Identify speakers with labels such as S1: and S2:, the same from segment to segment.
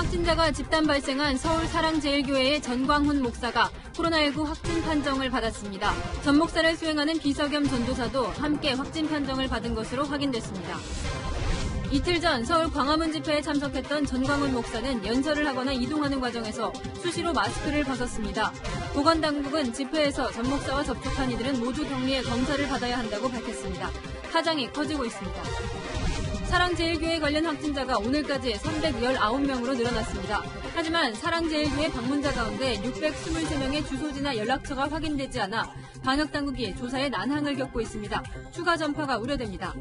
S1: 확진자가 집단 발생한 서울 사랑제일교회의 전광훈 목사가 코로나19 확진 판정을 받았습니다. 전 목사를 수행하는 비서겸 전도사도 함께 확진 판정을 받은 것으로 확인됐습니다. 이틀 전 서울 광화문 집회에 참석했던 전광훈 목사는 연설을 하거나 이동하는 과정에서 수시로 마스크를 벗었습니다. 보건당국은 집회에서 전 목사와 접촉한 이들은 모두 격리해 검사를 받아야 한다고 밝혔습니다. 파장이 커지고 있습니다. 사랑제일교회 관련 확진자가 오늘까지 319명으로 늘어났습니다. 하지만 사랑제일교회 방문자 가운데 623명의 주소지나 연락처가 확인되지 않아 방역당국이 조사에 난항을 겪고 있습니다. 추가 전파가 우려됩니다.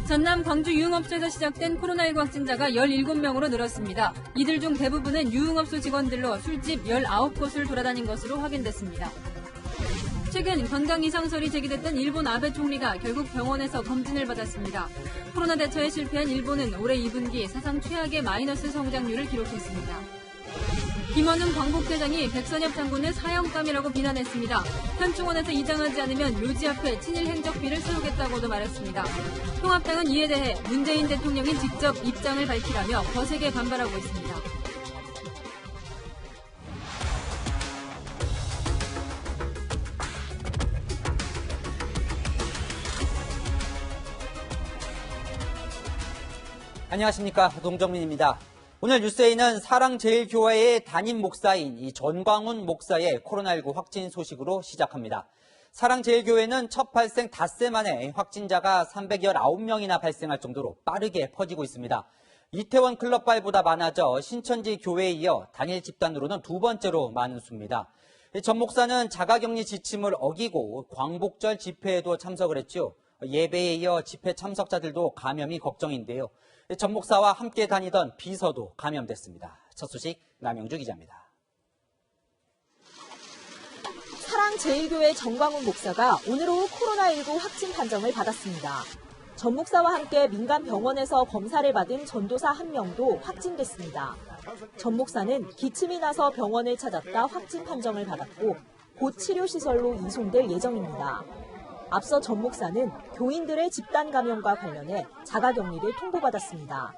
S1: 전남 광주 유흥업소에서 시작된 코로나19 확진자가 17명으로 늘었습니다. 이들 중 대부분은 유흥업소 직원들로 술집 19곳을 돌아다닌 것으로 확인됐습니다. 최근 건강 이상설이 제기됐던 일본 아베 총리가 결국 병원에서 검진을 받았습니다. 코로나 대처에 실패한 일본은 올해 2분기 사상 최악의 마이너스 성장률을 기록했습니다. 김원웅 광복대장이 백선엽 장군을 사형감이라고 비난했습니다. 현충원에서 이장하지 않으면 묘지 앞에 친일 행적비를 세우겠다고도 말했습니다. 통합당은 이에 대해 문재인 대통령이 직접 입장을 밝히라며 거세게 반발하고 있습니다.
S2: 안녕하십니까, 동정민입니다. 오늘 뉴스에는 사랑제일교회의 담임 목사인 이 전광훈 목사의 코로나19 확진 소식으로 시작합니다. 사랑제일교회는 첫 발생 닷새 만에 확진자가 319명이나 발생할 정도로 빠르게 퍼지고 있습니다. 이태원 클럽발보다 많아져 신천지 교회에 이어 단일 집단으로는 두 번째로 많은 수입니다. 전 목사는 자가격리 지침을 어기고 광복절 집회에도 참석을 했죠. 예배에 이어 집회 참석자들도 감염이 걱정인데요. 전 목사와 함께 다니던 비서도 감염됐습니다. 첫 소식 남영주 기자입니다.
S3: 사랑제일교회 전광훈 목사가 오늘 오후 코로나19 확진 판정을 받았습니다. 전 목사와 함께 민간 병원에서 검사를 받은 전도사 1명도 확진됐습니다. 전 목사는 기침이 나서 병원을 찾았다 확진 판정을 받았고 곧 치료시설로 이송될 예정입니다. 앞서 전 목사는 교인들의 집단 감염과 관련해 자가격리를 통보받았습니다.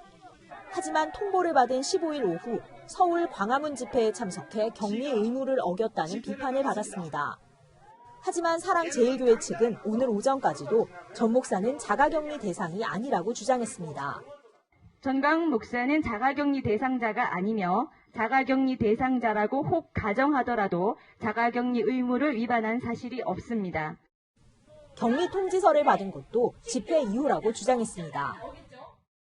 S3: 하지만 통보를 받은 15일 오후 서울 광화문 집회에 참석해 격리 의무를 어겼다는 비판을 받았습니다. 하지만 사랑제일교회 측은 오늘 오전까지도 전 목사는 자가격리 대상이 아니라고 주장했습니다.
S4: 전광훈 목사는 자가격리 대상자가 아니며 자가격리 대상자라고 혹 가정하더라도 자가격리 의무를 위반한 사실이 없습니다.
S3: 격리 통지서를 받은 것도 집회 이후라고 주장했습니다.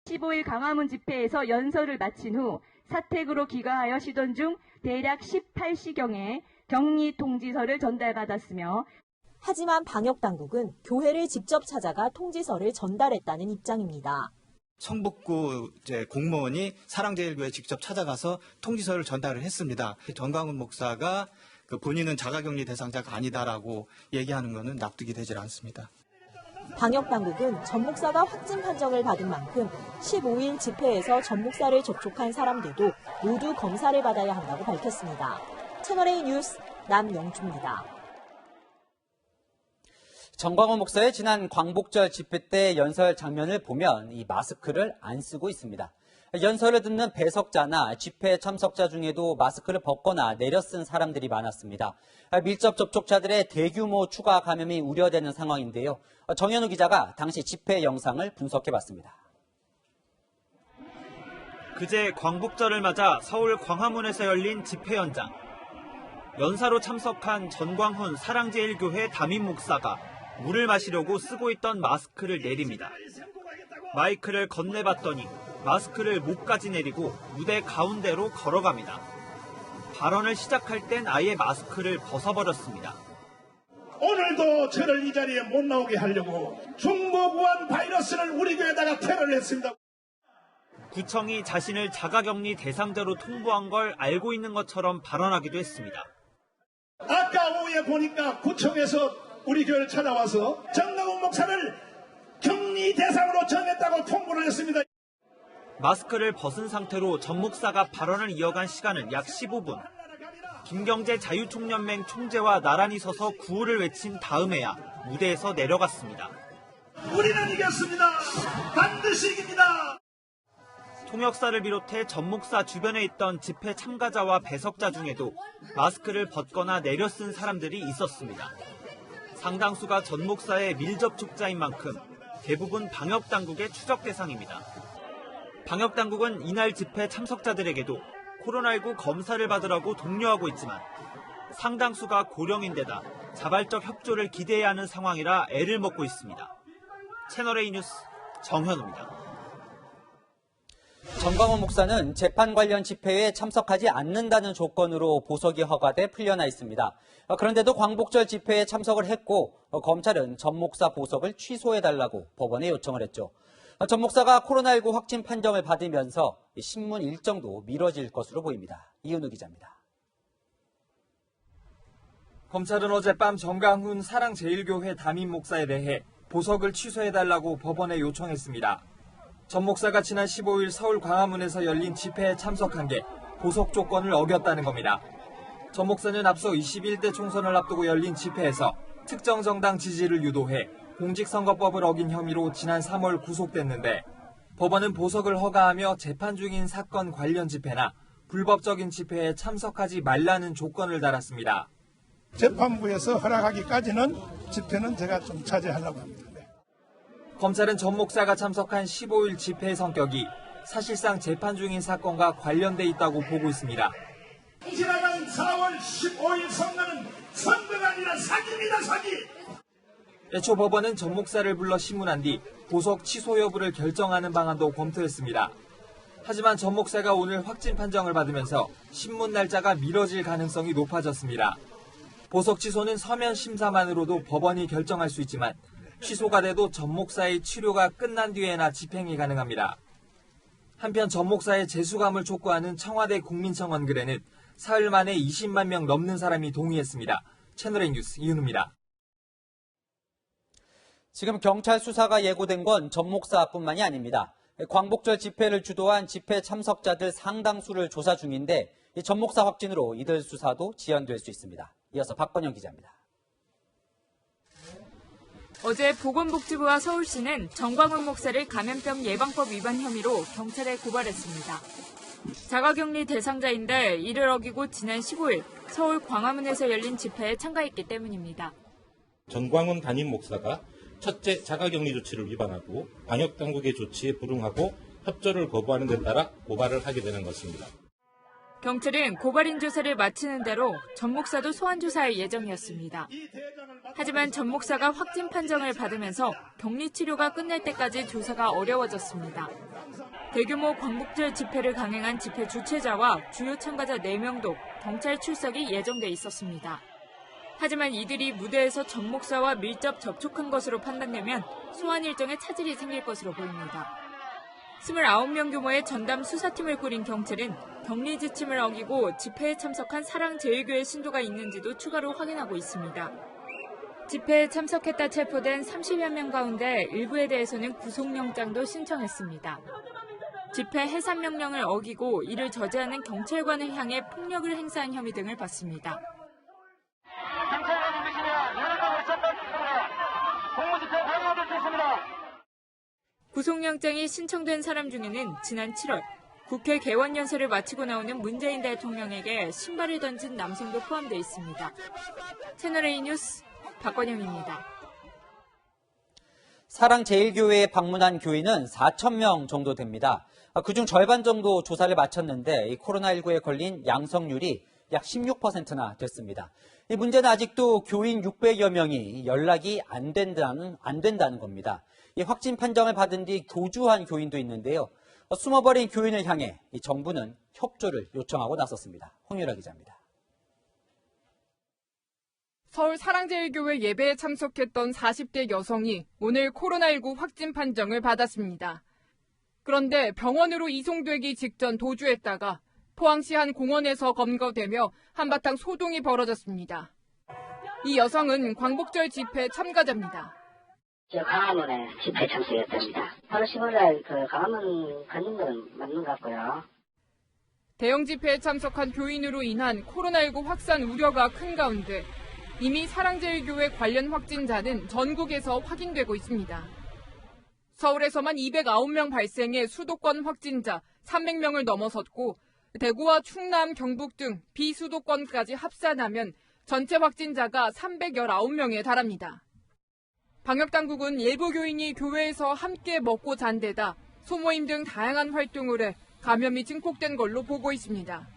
S4: 15일 광화문 집회에서 연설을 마친 후 사택으로 귀가하여 쉬던 중 대략 18시경에 격리 통지서를 전달받았으며
S3: 하지만 방역당국은 교회를 직접 찾아가 통지서를 전달했다는 입장입니다.
S5: 성북구 공무원이 사랑제일교회에 직접 찾아가서 통지서를 전달을 했습니다. 전광훈 목사가 본인은 자가격리 대상자가 아니다라고 얘기하는 것은 납득이 되질 않습니다.
S3: 방역당국은 전 목사가 확진 판정을 받은 만큼 15일 집회에서 전 목사를 접촉한 사람들도 모두 검사를 받아야 한다고 밝혔습니다. 채널A 뉴스 남영주입니다.
S2: 전광훈 목사의 지난 광복절 집회 때 연설 장면을 보면 이 마스크를 안 쓰고 있습니다. 연설을 듣는 배석자나 집회 참석자 중에도 마스크를 벗거나 내려 쓴 사람들이 많았습니다. 밀접 접촉자들의 대규모 추가 감염이 우려되는 상황인데요. 정현우 기자가 당시 집회 영상을 분석해봤습니다.
S6: 그제 광복절을 맞아 서울 광화문에서 열린 집회 현장. 연사로 참석한 전광훈 사랑제일교회 담임 목사가 물을 마시려고 쓰고 있던 마스크를 내립니다. 마이크를 건네봤더니 마스크를 목까지 내리고 무대 가운데로 걸어갑니다. 발언을 시작할 땐 아예 마스크를 벗어버렸습니다.
S7: 오늘도 저를 이 자리에 못 나오게 하려고 중국 우한 바이러스를 우리 교회에다가 테러를 했습니다.
S6: 구청이 자신을 자가격리 대상자로 통보한 걸 알고 있는 것처럼 발언하기도 했습니다.
S7: 아까 오후에 보니까 구청에서 우리 교회를 찾아와서 전광훈 목사를 격리 대상으로 정했다고 통보를 했습니다.
S6: 마스크를 벗은 상태로 전 목사가 발언을 이어간 시간은 약 15분. 김경재 자유총연맹 총재와 나란히 서서 구호를 외친 다음에야 무대에서 내려갔습니다.
S7: 우리는 이겼습니다. 반드시 이깁니다.
S6: 통역사를 비롯해 전 목사 주변에 있던 집회 참가자와 배석자 중에도 마스크를 벗거나 내려 쓴 사람들이 있었습니다. 상당수가 전 목사의 밀접촉자인 만큼 대부분 방역당국의 추적 대상입니다. 방역당국은 이날 집회 참석자들에게도 코로나19 검사를 받으라고 독려하고 있지만 상당수가 고령인데다 자발적 협조를 기대해야 하는 상황이라 애를 먹고 있습니다. 채널A 뉴스 정현우입니다.
S2: 전광훈 목사는 재판 관련 집회에 참석하지 않는다는 조건으로 보석이 허가돼 풀려나 있습니다. 그런데도 광복절 집회에 참석을 했고 검찰은 전 목사 보석을 취소해달라고 법원에 요청을 했죠. 전 목사가 코로나19 확진 판정을 받으면서 신문 일정도 미뤄질 것으로 보입니다. 이은우 기자입니다.
S8: 검찰은 어젯밤 전광훈 사랑제일교회 담임 목사에 대해 보석을 취소해달라고 법원에 요청했습니다. 전 목사가 지난 15일 서울 광화문에서 열린 집회에 참석한 게 보석 조건을 어겼다는 겁니다. 전 목사는 앞서 21대 총선을 앞두고 열린 집회에서 특정 정당 지지를 유도해 공직선거법을 어긴 혐의로 지난 3월 구속됐는데 법원은 보석을 허가하며 재판 중인 사건 관련 집회나 불법적인 집회에 참석하지 말라는 조건을 달았습니다.
S7: 재판부에서 허락하기까지는 집회는 제가 좀 자제하려고 합니다.
S8: 검찰은 전 목사가 참석한 15일 집회의 성격이 사실상 재판 중인 사건과 관련돼 있다고 보고 있습니다.
S7: 지나간 4월 15일 선거는 선거가 아니라 사기입니다, 사기!
S8: 애초 법원은 전 목사를 불러 신문한 뒤 보석 취소 여부를 결정하는 방안도 검토했습니다. 하지만 전 목사가 오늘 확진 판정을 받으면서 신문 날짜가 미뤄질 가능성이 높아졌습니다. 보석 취소는 서면 심사만으로도 법원이 결정할 수 있지만 취소가 돼도 전 목사의 치료가 끝난 뒤에나 집행이 가능합니다. 한편 전 목사의 재수감을 촉구하는 청와대 국민청원 글에는 사흘 만에 20만 명 넘는 사람이 동의했습니다. 채널A 뉴스 이은우입니다.
S2: 지금 경찰 수사가 예고된 건 전 목사뿐만이 아닙니다. 광복절 집회를 주도한 집회 참석자들 상당수를 조사 중인데 전 목사 확진으로 이들 수사도 지연될 수 있습니다. 이어서 박건영 기자입니다.
S9: 어제 보건복지부와 서울시는 전광훈 목사를 감염병 예방법 위반 혐의로 경찰에 고발했습니다. 자가격리 대상자인데 이를 어기고 지난 15일 서울 광화문에서 열린 집회에 참가했기 때문입니다.
S10: 전광훈 담임 목사가 첫째 자가격리 조치를 위반하고 방역당국의 조치에 불응하고 협조를 거부하는 데 따라 고발을 하게 되는 것입니다.
S9: 경찰은 고발인 조사를 마치는 대로 전 목사도 소환 조사할 예정이었습니다. 하지만 전 목사가 확진 판정을 받으면서 격리 치료가 끝날 때까지 조사가 어려워졌습니다. 대규모 광복절 집회를 강행한 집회 주최자와 주요 참가자 4명도 경찰 출석이 예정돼 있었습니다. 하지만 이들이 무대에서 전 목사와 밀접 접촉한 것으로 판단되면 소환 일정에 차질이 생길 것으로 보입니다. 29명 규모의 전담 수사팀을 꾸린 경찰은 격리 지침을 어기고 집회에 참석한 사랑제일교회 신도가 있는지도 추가로 확인하고 있습니다. 집회에 참석했다 체포된 30여 명 가운데 일부에 대해서는 구속영장도 신청했습니다. 집회 해산 명령을 어기고 이를 저지하는 경찰관을 향해 폭력을 행사한 혐의 등을 받습니다.
S11: 경찰관이 계시면 여러분 전달했습니다. 공무집회 방해될 수 있습니다.
S9: 구속영장이 신청된 사람 중에는 지난 7월 국회 개원연설을 마치고 나오는 문재인 대통령에게 신발을 던진 남성도 포함되어 있습니다. 채널A 뉴스 박건영입니다.
S2: 사랑제일교회에 방문한 교인은 4,000명 정도 됩니다. 그중 절반 정도 조사를 마쳤는데 이 코로나19에 걸린 양성률이 약 16%나 됐습니다. 이 문제는 아직도 교인 600여 명이 연락이 안 된다는 겁니다. 이 확진 판정을 받은 뒤 도주한 교인도 있는데요. 숨어버린 교인을 향해 이 정부는 협조를 요청하고 나섰습니다. 홍유라 기자입니다.
S12: 서울 사랑제일교회 예배에 참석했던 40대 여성이 오늘 코로나19 확진 판정을 받았습니다. 그런데 병원으로 이송되기 직전 도주했다가 포항시 한 공원에서 검거되며 한바탕 소동이 벌어졌습니다. 이 여성은 광복절 집회 참가자입니다.
S13: 저 광화문에 집회 참석했답니다. 8월 15일 광화문 걷는 건 맞는 것 같고요.
S12: 대형 집회에 참석한 교인으로 인한 코로나19 확산 우려가 큰 가운데 이미 사랑제일교회 관련 확진자는 전국에서 확인되고 있습니다. 서울에서만 209명 발생해 수도권 확진자 300명을 넘어섰고 대구와 충남, 경북 등 비수도권까지 합산하면 전체 확진자가 319명에 달합니다. 방역당국은 일부 교인이 교회에서 함께 먹고 잔 데다 소모임 등 다양한 활동을 해 감염이 증폭된 걸로 보고 있습니다.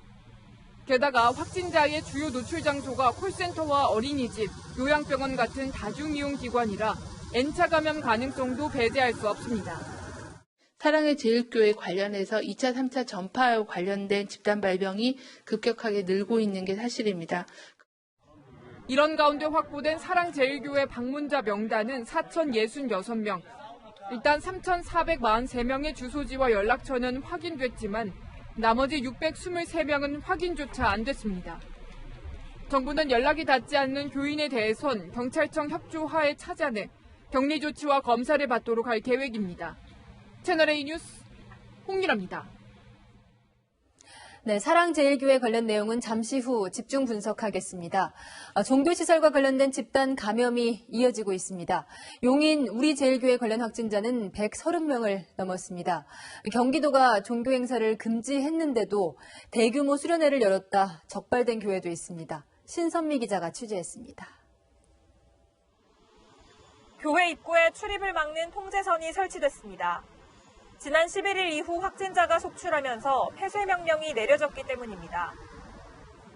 S12: 게다가 확진자의 주요 노출 장소가 콜센터와 어린이집, 요양병원 같은 다중이용기관이라 N차 감염 가능성도 배제할 수 없습니다.
S14: 사랑의 제일교회 관련해서 2차, 3차 전파와 관련된 집단 발병이 급격하게 늘고 있는 게 사실입니다.
S12: 이런 가운데 확보된 사랑제일교회 방문자 명단은 4,066명. 일단 3,443명의 주소지와 연락처는 확인됐지만 나머지 623명은 확인조차 안 됐습니다. 정부는 연락이 닿지 않는 교인에 대해선 경찰청 협조하에 찾아내 격리 조치와 검사를 받도록 할 계획입니다. 채널A 뉴스 홍미라입니다.
S1: 네, 사랑제일교회 관련 내용은 잠시 후 집중 분석하겠습니다. 종교시설과 관련된 집단 감염이 이어지고 있습니다. 용인 우리제일교회 관련 확진자는 130명을 넘었습니다. 경기도가 종교행사를 금지했는데도 대규모 수련회를 열었다 적발된 교회도 있습니다. 신선미 기자가 취재했습니다.
S3: 교회 입구에 출입을 막는 통제선이 설치됐습니다. 지난 11일 이후 확진자가 속출하면서 폐쇄 명령이 내려졌기 때문입니다.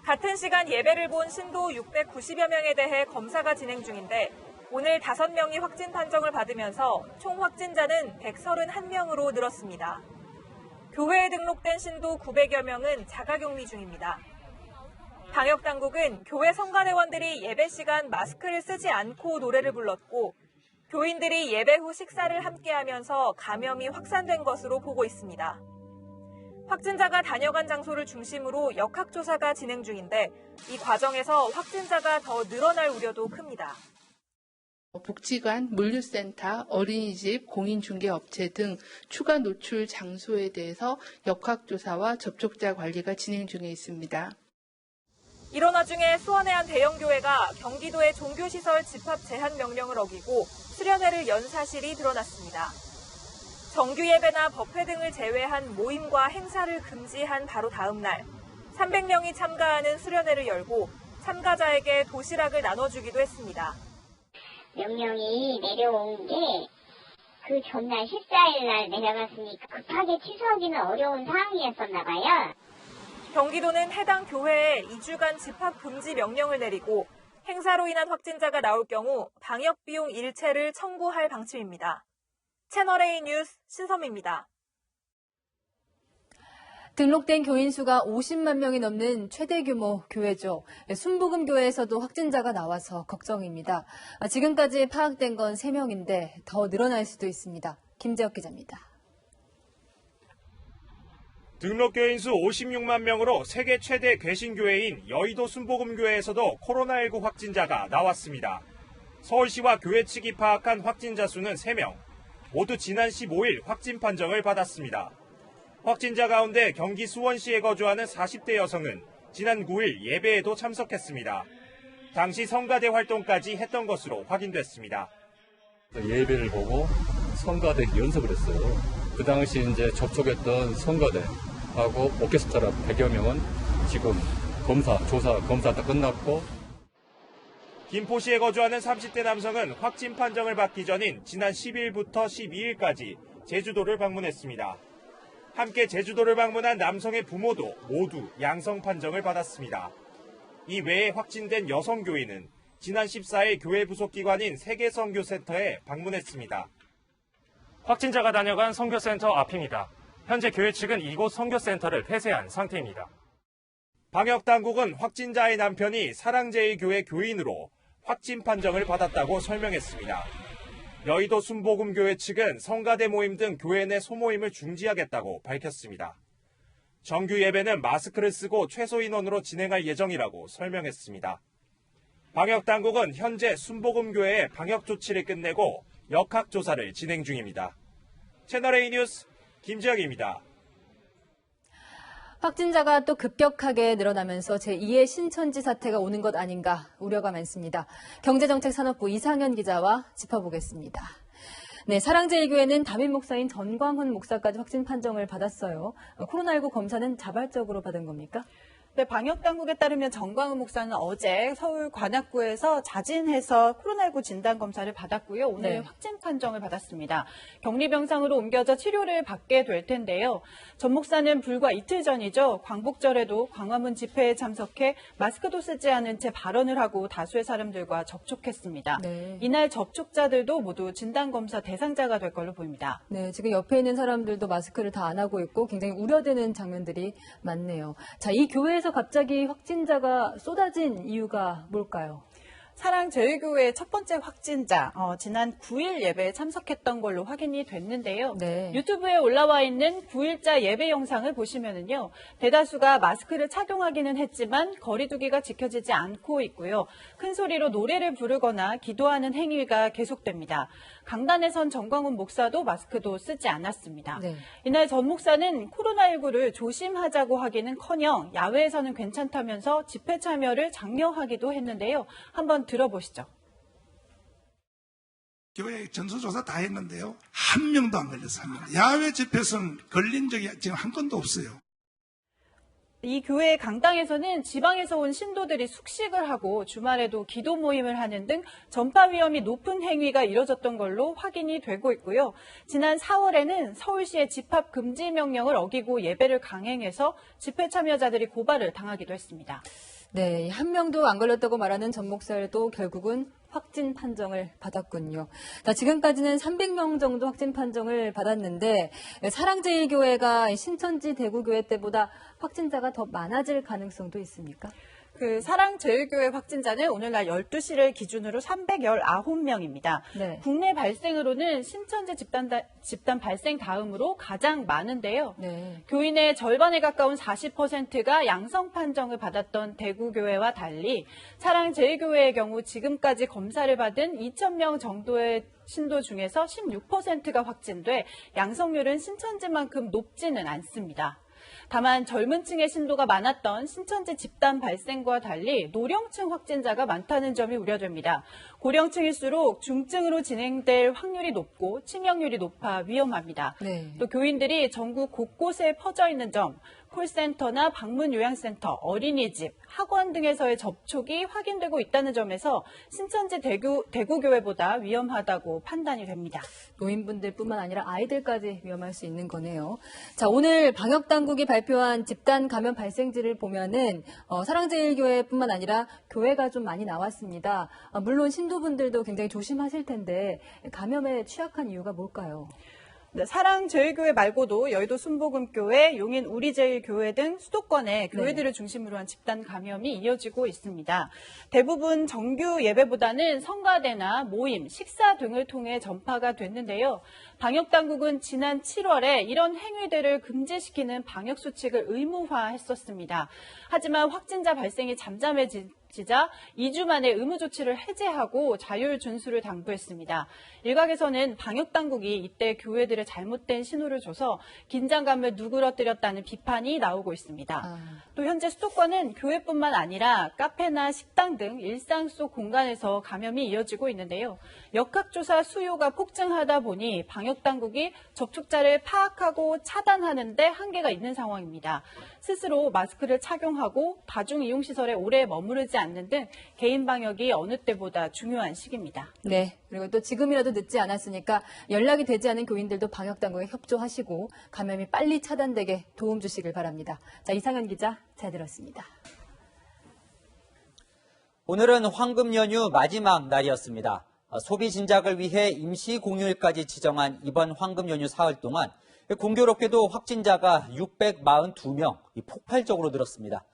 S3: 같은 시간 예배를 본 신도 690여 명에 대해 검사가 진행 중인데 오늘 5명이 확진 판정을 받으면서 총 확진자는 131명으로 늘었습니다. 교회에 등록된 신도 900여 명은 자가격리 중입니다. 방역당국은 교회 성가대원들이 예배 시간 마스크를 쓰지 않고 노래를 불렀고 교인들이 예배 후 식사를 함께하면서 감염이 확산된 것으로 보고 있습니다. 확진자가 다녀간 장소를 중심으로 역학조사가 진행 중인데 이 과정에서 확진자가 더 늘어날 우려도 큽니다.
S14: 복지관, 물류센터, 어린이집, 공인중개업체 등 추가 노출 장소에 대해서 역학조사와 접촉자 관리가 진행 중에 있습니다.
S3: 이런 와중에 수원의 한 대형교회가 경기도의 종교시설 집합 제한 명령을 어기고 수련회를 연 사실이 드러났습니다. 정규예배나 법회 등을 제외한 모임과 행사를 금지한 바로 다음 날 300명이 참가하는 수련회를 열고 참가자에게 도시락을 나눠주기도 했습니다.
S15: 명령이 내려온 게 그 전날 14일 날 내려갔으니까 급하게 취소하기는 어려운 상황이었었나 봐요.
S3: 경기도는 해당 교회에 2주간 집합 금지 명령을 내리고 행사로 인한 확진자가 나올 경우 방역 비용 일체를 청구할 방침입니다. 채널A 뉴스 신선미입니다.
S1: 등록된 교인 수가 50만 명이 넘는 최대 규모 교회죠. 순복음교회에서도 확진자가 나와서 걱정입니다. 지금까지 파악된 건 3명인데 더 늘어날 수도 있습니다. 김재혁 기자입니다.
S16: 등록 교인 수 56만 명으로 세계 최대 개신교회인 여의도 순복음교회에서도 코로나19 확진자가 나왔습니다. 서울시와 교회 측이 파악한 확진자 수는 3명, 모두 지난 15일 확진 판정을 받았습니다. 확진자 가운데 경기 수원시에 거주하는 40대 여성은 지난 9일 예배에도 참석했습니다. 당시 성가대 활동까지 했던 것으로 확인됐습니다.
S17: 예배를 보고 성가대 연습을 했어요. 그 당시 이제 접촉했던 성가대하고 오케스트라 100여 명은 지금 검사 다 끝났고.
S16: 김포시에 거주하는 30대 남성은 확진 판정을 받기 전인 지난 10일부터 12일까지 제주도를 방문했습니다. 함께 제주도를 방문한 남성의 부모도 모두 양성 판정을 받았습니다. 이 외에 확진된 여성 교인은 지난 14일 교회 부속기관인 세계선교센터에 방문했습니다.
S18: 확진자가 다녀간 선교센터 앞입니다. 현재 교회 측은 이곳 선교센터를 폐쇄한 상태입니다.
S16: 방역당국은 확진자의 남편이 사랑제일교회 교인으로 확진 판정을 받았다고 설명했습니다. 여의도 순복음교회 측은 성가대 모임 등 교회 내 소모임을 중지하겠다고 밝혔습니다. 정규 예배는 마스크를 쓰고 최소 인원으로 진행할 예정이라고 설명했습니다. 방역당국은 현재 순복음교회의 방역 조치를 끝내고 역학조사를 진행 중입니다. 채널A 뉴스 김지혁입니다.
S1: 확진자가 또 급격하게 늘어나면서 제2의 신천지 사태가 오는 것 아닌가 우려가 많습니다. 경제정책산업부 이상현 기자와 짚어보겠습니다. 네, 사랑제일교회는 담임 목사인 전광훈 목사까지 확진 판정을 받았어요. 코로나19 검사는 자발적으로 받은 겁니까?
S19: 네, 방역당국에 따르면 전광훈 목사는 어제 서울 관악구에서 자진해서 코로나19 진단검사를 받았고요. 오늘
S1: 네.
S19: 확진 판정을 받았습니다. 격리병상으로 옮겨져 치료를 받게 될 텐데요. 전 목사는 불과 이틀 전이죠. 광복절에도 광화문 집회에 참석해 마스크도 쓰지 않은 채 발언을 하고 다수의 사람들과 접촉했습니다.
S1: 네.
S19: 이날 접촉자들도 모두 진단검사 대상자가 될 걸로 보입니다.
S1: 네, 지금 옆에 있는 사람들도 마스크를 다 안 하고 있고 굉장히 우려되는 장면들이 많네요. 자, 이 교회에서 갑자기 확진자가 쏟아진 이유가 뭘까요?
S19: 사랑제일교회의 첫 번째 확진자, 지난 9일 예배에 참석했던 걸로 확인이 됐는데요.
S1: 네.
S19: 유튜브에 올라와 있는 9일자 예배 영상을 보시면은요, 대다수가 마스크를 착용하기는 했지만 거리두기가 지켜지지 않고 있고요. 큰 소리로 노래를 부르거나 기도하는 행위가 계속됩니다. 강단에선 전광훈 목사도 마스크도 쓰지 않았습니다.
S1: 네.
S19: 이날 전 목사는 코로나19를 조심하자고 하기는커녕 야외에서는 괜찮다면서 집회 참여를 장려하기도 했는데요. 한번 들어보시죠.
S20: 교회 전수조사 다 했는데요. 한 명도 안 걸렸습니다. 야외 집회에서는 걸린 적이 지금 한 건도 없어요.
S19: 이 교회 강당에서는 지방에서 온 신도들이 숙식을 하고 주말에도 기도 모임을 하는 등 전파 위험이 높은 행위가 이뤄졌던 걸로 확인이 되고 있고요. 지난 4월에는 서울시의 집합 금지 명령을 어기고 예배를 강행해서 집회 참여자들이 고발을 당하기도 했습니다.
S1: 네, 한 명도 안 걸렸다고 말하는 전 목사도 결국은 확진 판정을 받았군요. 자, 지금까지는 300명 정도 확진 판정을 받았는데 사랑제일교회가 신천지 대구교회 때보다 확진자가 더 많아질 가능성도 있습니까?
S19: 사랑제일교회 확진자는 오늘날 12시를 기준으로 319명입니다.
S1: 네.
S19: 국내 발생으로는 신천지 집단 발생 다음으로 가장 많은데요.
S1: 네.
S19: 교인의 절반에 가까운 40%가 양성 판정을 받았던 대구교회와 달리 사랑제일교회의 경우 지금까지 검사를 받은 2,000명 정도의 신도 중에서 16%가 확진돼 양성률은 신천지만큼 높지는 않습니다. 다만 젊은 층의 신도가 많았던 신천지 집단 발생과 달리 노령층 확진자가 많다는 점이 우려됩니다. 고령층일수록 중증으로 진행될 확률이 높고 치명률이 높아 위험합니다.
S1: 네.
S19: 또 교인들이 전국 곳곳에 퍼져 있는 점, 콜센터나 방문 요양센터, 어린이집, 학원 등에서의 접촉이 확인되고 있다는 점에서 신천지 대구교회보다 위험하다고 판단이 됩니다.
S1: 노인분들뿐만 아니라 아이들까지 위험할 수 있는 거네요. 자, 오늘 방역당국이 발표한 집단 감염 발생지를 보면은 사랑제일교회뿐만 아니라 교회가 좀 많이 나왔습니다. 물론 신도분들도 굉장히 조심하실 텐데 감염에 취약한 이유가 뭘까요?
S19: 네, 사랑제일교회 말고도 여의도 순복음교회, 용인 우리제일교회 등 수도권의 교회들을 중심으로 한 집단 감염이 이어지고 있습니다. 대부분 정규 예배보다는 성가대나 모임, 식사 등을 통해 전파가 됐는데요. 방역당국은 지난 7월에 이런 행위들을 금지시키는 방역수칙을 의무화했었습니다. 하지만 확진자 발생이 잠잠해지자 2주 만에 의무 조치를 해제하고 자율 준수를 당부했습니다. 일각에서는 방역당국이 이때 교회들의 잘못된 신호를 줘서 긴장감을 누그러뜨렸다는 비판이 나오고 있습니다. 또 현재 수도권은 교회뿐만 아니라 카페나 식당 등 일상 속 공간에서 감염이 이어지고 있는데요. 역학조사 수요가 폭증하다 보니 방역당국이 접촉자를 파악하고 차단하는 데 한계가 있는 상황입니다. 스스로 마스크를 착용하고 다중이용시설에 오래 머무르지 않는 등 개인 방역이 어느 때보다 중요한 시기입니다.
S1: 네. 그리고 또 지금이라도 늦지 않았으니까 연락이 되지 않은 교인들도 방역당국에 협조하시고 감염이 빨리 차단되게 도움 주시길 바랍니다. 자, 이상현 기자 잘 들었습니다.
S2: 오늘은 황금 연휴 마지막 날이었습니다. 소비 진작을 위해 임시 공휴일까지 지정한 이번 황금 연휴 사흘 동안 공교롭게도 확진자가 642명, 폭발적으로 늘었습니다.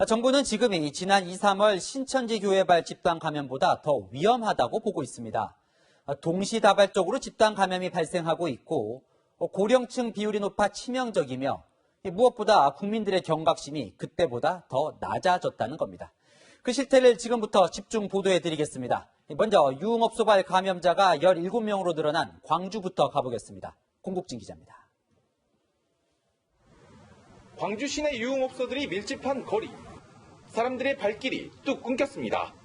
S2: 정부는 지금이 지난 2, 3월 신천지 교회발 집단 감염보다 더 위험하다고 보고 있습니다. 동시다발적으로 집단 감염이 발생하고 있고 고령층 비율이 높아 치명적이며 무엇보다 국민들의 경각심이 그때보다 더 낮아졌다는 겁니다. 그 실태를 지금부터 집중 보도해드리겠습니다. 먼저 유흥업소발 감염자가 17명으로 늘어난 광주부터 가보겠습니다. 공국진 기자입니다.
S21: 광주 시내 유흥업소들이 밀집한 거리. 사람들의 발길이 뚝 끊겼습니다.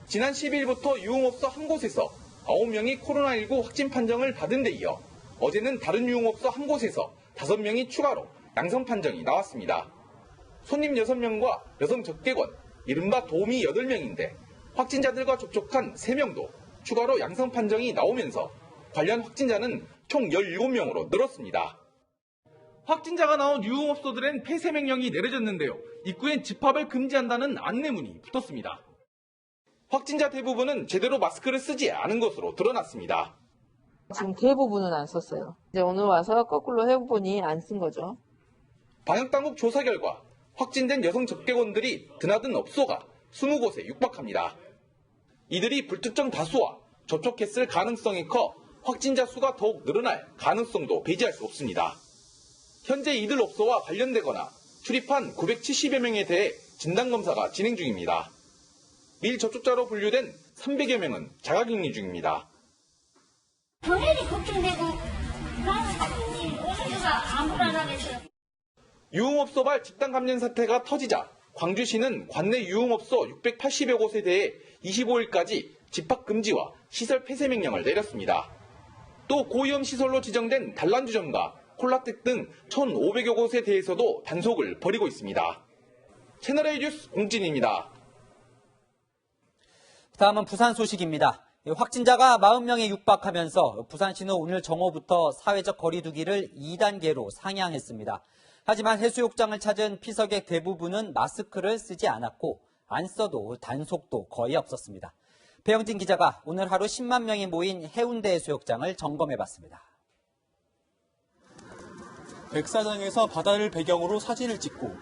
S21: 지난 10일부터 유흥업소 한 곳에서 9명이 코로나19 확진 판정을 받은 데 이어 어제는 다른 유흥업소 한 곳에서 5명이 추가로 양성 판정이 나왔습니다. 손님 6명과 여성 접객원, 이른바 도미 8명인데 확진자들과 접촉한 3명도 추가로 양성 판정이 나오면서 관련 확진자는 총 17명으로 늘었습니다. 확진자가 나온 유흥업소들엔 폐쇄 명령이 내려졌는데요. 입구엔 집합을 금지한다는 안내문이 붙었습니다. 확진자 대부분은 제대로 마스크를 쓰지 않은 것으로 드러났습니다.
S4: 지금 대부분은 안 썼어요. 이제 오늘 와서 거꾸로 해보니 안 쓴 거죠.
S21: 방역당국 조사 결과 확진된 여성 접객원들이 드나든 업소가 20곳에 육박합니다. 이들이 불특정 다수와 접촉했을 가능성이 커 확진자 수가 더욱 늘어날 가능성도 배제할 수 없습니다. 현재 이들 업소와 관련되거나 출입한 970여 명에 대해 진단검사가 진행 중입니다. 밀접촉자로 분류된 300여 명은 자가격리 중입니다.
S15: 전액이 걱정되고 나는 사람들이 오셔서 아무나 안 하겠어요.
S21: 유흥업소발 집단 감염 사태가 터지자 광주시는 관내 유흥업소 680여 곳에 대해 25일까지 집합금지와 시설 폐쇄 명령을 내렸습니다. 또 고위험 시설로 지정된 단란주점과 콜라텍 등 1,500여 곳에 대해서도 단속을 벌이고 있습니다. 채널A 뉴스 공진입니다.
S2: 다음은 부산 소식입니다. 확진자가 40명에 육박하면서 부산시는 오늘 정오부터 사회적 거리 두기를 2단계로 상향했습니다. 하지만 해수욕장을 찾은 피서객 대부분은 마스크를 쓰지 않았고 안 써도 단속도 거의 없었습니다. 배영진 기자가 오늘 하루 10만 명이 모인 해운대 해수욕장을 점검해봤습니다.
S22: 백사장에서 바다를 배경으로 사진을 찍고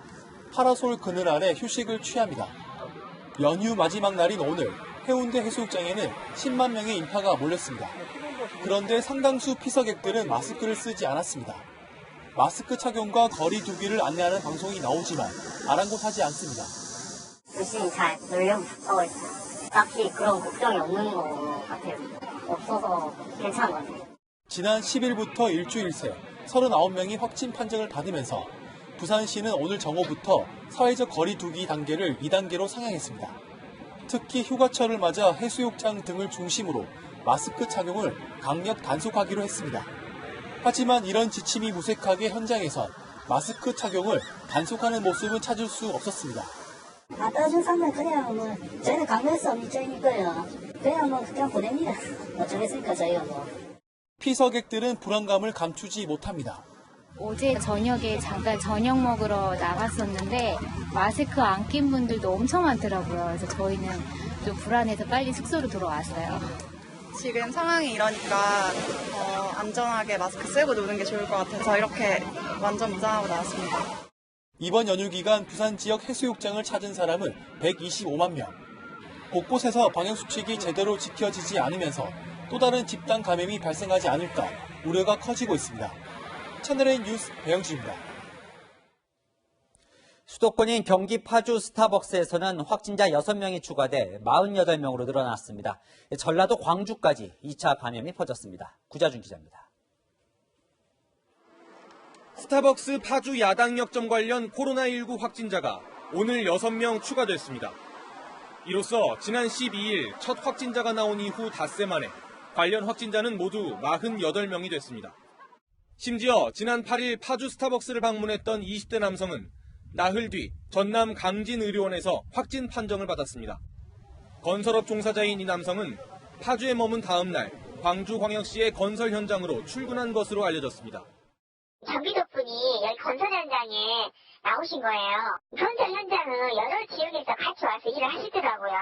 S22: 파라솔 그늘 아래 휴식을 취합니다. 연휴 마지막 날인 오늘 해운대 해수욕장에는 10만 명의 인파가 몰렸습니다. 그런데 상당수 피서객들은 마스크를 쓰지 않았습니다. 마스크 착용과 거리 두기를 안내하는 방송이 나오지만 아랑곳하지 않습니다.
S15: 열심히 잘 놀려고 하고 있어요. 딱히 그런 걱정이 없는 것 같아요. 없어서 괜찮은 것 같아요.
S22: 지난 10일부터 일주일 새 39명이 확진 판정을 받으면서 부산시는 오늘 정오부터 사회적 거리 두기 단계를 2단계로 상향했습니다. 특히 휴가철을 맞아 해수욕장 등을 중심으로 마스크 착용을 강력 단속하기로 했습니다. 하지만 이런 지침이 무색하게 현장에선 마스크 착용을 단속하는 모습은 찾을 수 없었습니다.
S15: 따라준 사람은 그냥 저희는 강요해서 입장이니까요. 그냥 보냅니다. 어쩌겠습니까 저희가
S22: 피서객들은 불안감을 감추지 못합니다.
S23: 어제 저녁에 잠깐 저녁 먹으러 나갔었는데 마스크 안 낀 분들도 엄청 많더라고요. 그래서 저희는 좀 불안해서 빨리 숙소로 돌아왔어요.
S24: 지금 상황이 이러니까 안전하게 마스크 쓰고 노는 게 좋을 것 같아서 이렇게 완전 무장하고 나왔습니다.
S22: 이번 연휴 기간 부산 지역 해수욕장을 찾은 사람은 125만 명. 곳곳에서 방역수칙이 제대로 지켜지지 않으면서 또 다른 집단 감염이 발생하지 않을까 우려가 커지고 있습니다. 채널A 뉴스 배영주입니다.
S2: 수도권인 경기 파주 스타벅스에서는 확진자 6명이 추가돼 48명으로 늘어났습니다. 전라도 광주까지 2차 감염이 퍼졌습니다. 구자준 기자입니다.
S21: 스타벅스 파주 야당역점 관련 코로나19 확진자가 오늘 6명 추가됐습니다. 이로써 지난 12일 첫 확진자가 나온 이후 닷새 만에 관련 확진자는 모두 48명이 됐습니다. 심지어 지난 8일 파주 스타벅스를 방문했던 20대 남성은 나흘 뒤 전남 강진의료원에서 확진 판정을 받았습니다. 건설업 종사자인 이 남성은 파주에 머문 다음 날 광주광역시의 건설 현장으로 출근한 것으로 알려졌습니다.
S15: 장비 덕분이 여기 건설 현장에 나오신 거예요. 건설 현장은 여러 지역에서 같이 와서 일을 하시더라고요.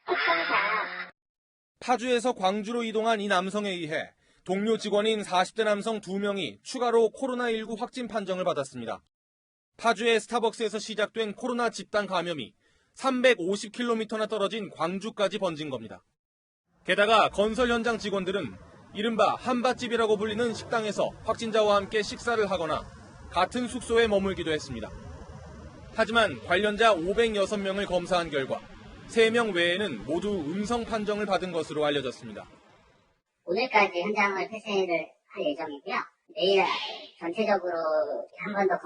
S15: 특성상.
S21: 파주에서 광주로 이동한 이 남성에 의해 동료 직원인 40대 남성 2명이 추가로 코로나19 확진 판정을 받았습니다. 파주의 스타벅스에서 시작된 코로나 집단 감염이 350km나 떨어진 광주까지 번진 겁니다. 게다가 건설 현장 직원들은 이른바 한밭집이라고 불리는 식당에서 확진자와 함께 식사를 하거나 같은 숙소에 머물기도 했습니다. 하지만 관련자 506명을 검사한 결과 3명 외에는 모두 음성 판정을 받은 것으로 알려졌습니다.
S15: 오늘까지 현장을 폐쇄를 할 예정이고요. 내일 전체적으로 한 번 더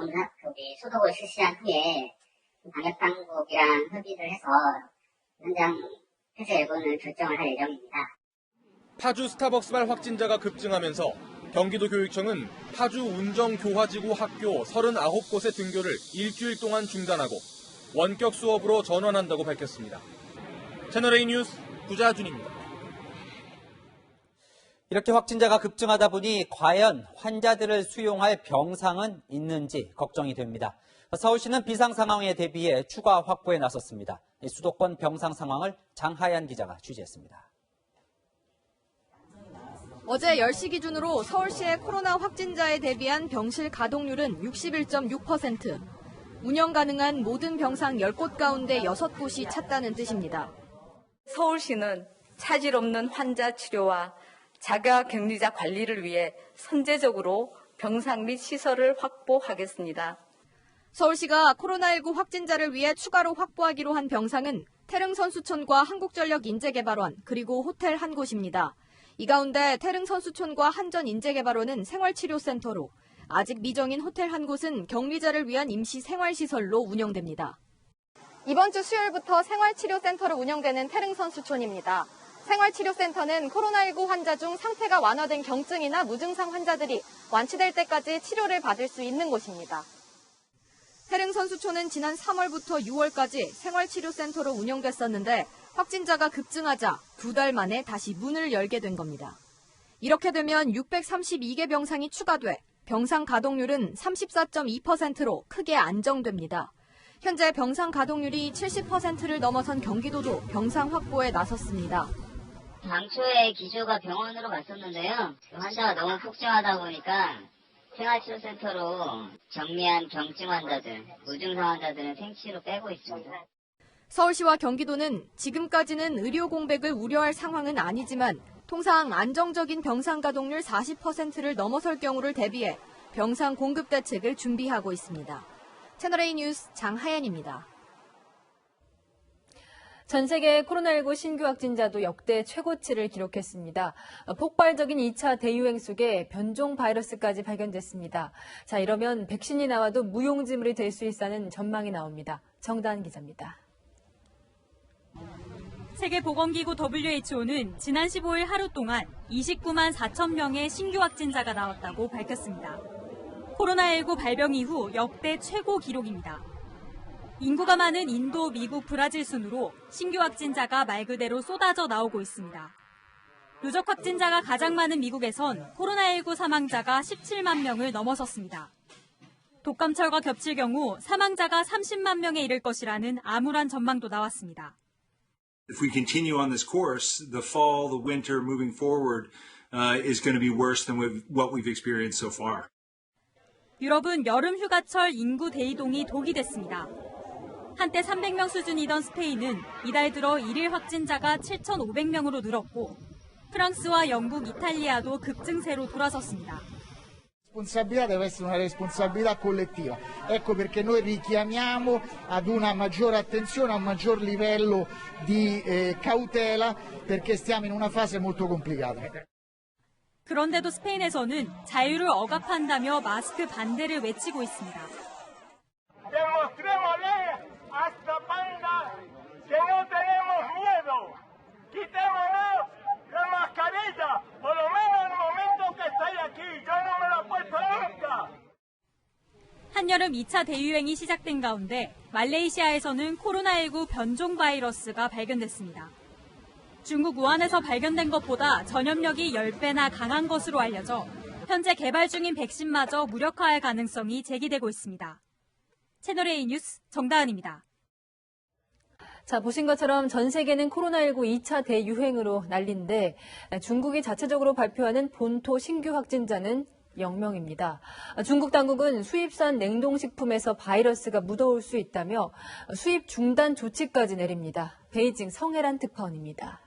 S15: 소독을 실시한 후에 방역당국이랑 협의를 해서 현장 폐쇄 여부를 결정을 할 예정입니다.
S21: 파주 스타벅스발 확진자가 급증하면서 경기도 교육청은 파주 운정교화지구 학교 39곳의 등교를 일주일 동안 중단하고 원격 수업으로 전환한다고 밝혔습니다. 채널A 뉴스 구자준입니다.
S2: 이렇게 확진자가 급증하다 보니 과연 환자들을 수용할 병상은 있는지 걱정이 됩니다. 서울시는 비상 상황에 대비해 추가 확보에 나섰습니다. 수도권 병상 상황을 장하얀 기자가 취재했습니다.
S1: 어제 10시 기준으로 서울시의 코로나 확진자에 대비한 병실 가동률은 61.6%. 운영 가능한 모든 병상 10곳 가운데 6곳이 찼다는 뜻입니다.
S5: 서울시는 차질 없는 환자 치료와 자가 격리자 관리를 위해 선제적으로 병상 및 시설을 확보하겠습니다.
S1: 서울시가 코로나19 확진자를 위해 추가로 확보하기로 한 병상은 태릉선수촌과 한국전력 인재개발원 그리고 호텔 한 곳입니다. 이 가운데 태릉선수촌과 한전인재개발원은 생활치료센터로 아직 미정인 호텔 한 곳은 격리자를 위한 임시 생활시설로 운영됩니다. 이번 주 수요일부터 생활치료센터로 운영되는 태릉선수촌입니다. 생활치료센터는 코로나19 환자 중 상태가 완화된 경증이나 무증상 환자들이 완치될 때까지 치료를 받을 수 있는 곳입니다. 태릉선수촌은 지난 3월부터 6월까지 생활치료센터로 운영됐었는데 확진자가 급증하자 2달 만에 다시 문을 열게 된 겁니다. 이렇게 되면 632개 병상이 추가돼 병상 가동률은 34.2%로 크게 안정됩니다. 현재 병상 가동률이 70%를 넘어선 경기도도 병상 확보에 나섰습니다.
S13: 당초에 기조가 병원으로 갔었는데요. 환자가 너무 폭증하다 보니까 생활치료센터로 정리한 경증 환자들, 무증상 환자들은 생치로 빼고 있습니다.
S1: 서울시와 경기도는 지금까지는 의료 공백을 우려할 상황은 아니지만 통상 안정적인 병상 가동률 40%를 넘어설 경우를 대비해 병상 공급 대책을 준비하고 있습니다. 채널A 뉴스 장하연입니다. 전 세계 코로나19 신규 확진자도 역대 최고치를 기록했습니다. 폭발적인 2차 대유행 속에 변종 바이러스까지 발견됐습니다. 자, 이러면 백신이 나와도 무용지물이 될 수 있다는 전망이 나옵니다. 정다은 기자입니다.
S6: 세계보건기구 WHO는 지난 15일 하루 동안 29만 4천 명의 신규 확진자가 나왔다고 밝혔습니다. 코로나19 발병 이후 역대 최고 기록입니다. 인구가 많은 인도, 미국, 브라질 순으로 신규 확진자가 말 그대로 쏟아져 나오고 있습니다. 누적 확진자가 가장 많은 미국에선 코로나19 사망자가 17만 명을 넘어섰습니다. 독감철과 겹칠 경우 사망자가 30만 명에 이를 것이라는 암울한 전망도 나왔습니다.
S7: If we continue on this course, the fall, the winter moving forward is going to be worse than what we've experienced so far.
S6: 유럽은 여름 휴가철 인구 대이동이 독이 됐습니다. 한때 300명 수준이던 스페인은 이달 들어 일일 확진자가 7,500명으로 늘었고 프랑스와 영국, 이탈리아도 급증세로 돌아섰습니다.
S8: responsabilità deve essere una responsabilità collettiva. Ecco perché noi richiamiamo ad una maggiore attenzione, a un maggior livello di cautela, perché stiamo in una fase molto complicata.
S6: 그런데도 스페인에서는 자유를 억압한다며 마스크 반대를 외치고 있습니다. 한여름 2차 대유행이 시작된 가운데 말레이시아에서는 코로나19 변종 바이러스가 발견됐습니다. 중국 우한에서 발견된 것보다 전염력이 10배나 강한 것으로 알려져 현재 개발 중인 백신마저 무력화할 가능성이 제기되고 있습니다. 채널A 뉴스 정다은입니다.
S1: 자, 보신 것처럼 전 세계는 코로나19 2차 대유행으로 난리인데 중국이 자체적으로 발표하는 본토 신규 확진자는 0명입니다. 중국 당국은 수입산 냉동식품에서 바이러스가 묻어올 수 있다며 수입 중단 조치까지 내립니다. 베이징 성혜란 특파원입니다.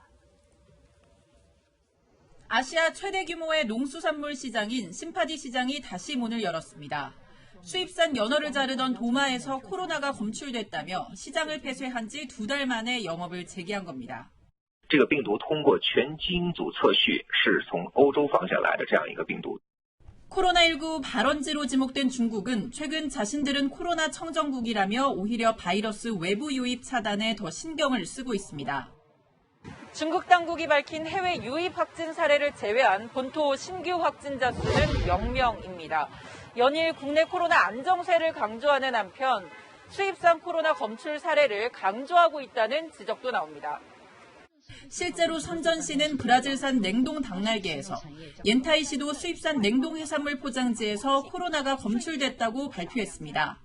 S25: 아시아 최대 규모의 농수산물 시장인 심파디 시장이 다시 문을 열었습니다. 수입산 연어를 자르던 도마에서 코로나가 검출됐다며 시장을 폐쇄한 지 2달 만에 영업을 재개한 겁니다.
S26: 这个病毒通过全基因组测序是从欧洲方向来的这样一个病毒。
S25: 코로나19 발원지로 지목된 중국은 최근 자신들은 코로나 청정국이라며 오히려 바이러스 외부 유입 차단에 더 신경을 쓰고 있습니다.
S3: 중국 당국이 밝힌 해외 유입 확진 사례를 제외한 본토 신규 확진자 수는 0명입니다. 연일 국내 코로나 안정세를 강조하는 한편 수입산 코로나 검출 사례를 강조하고 있다는 지적도 나옵니다.
S25: 실제로 선전시는 브라질산 냉동 닭날개에서 옌타이시도 수입산 냉동 해산물 포장지에서 코로나가 검출됐다고 발표했습니다.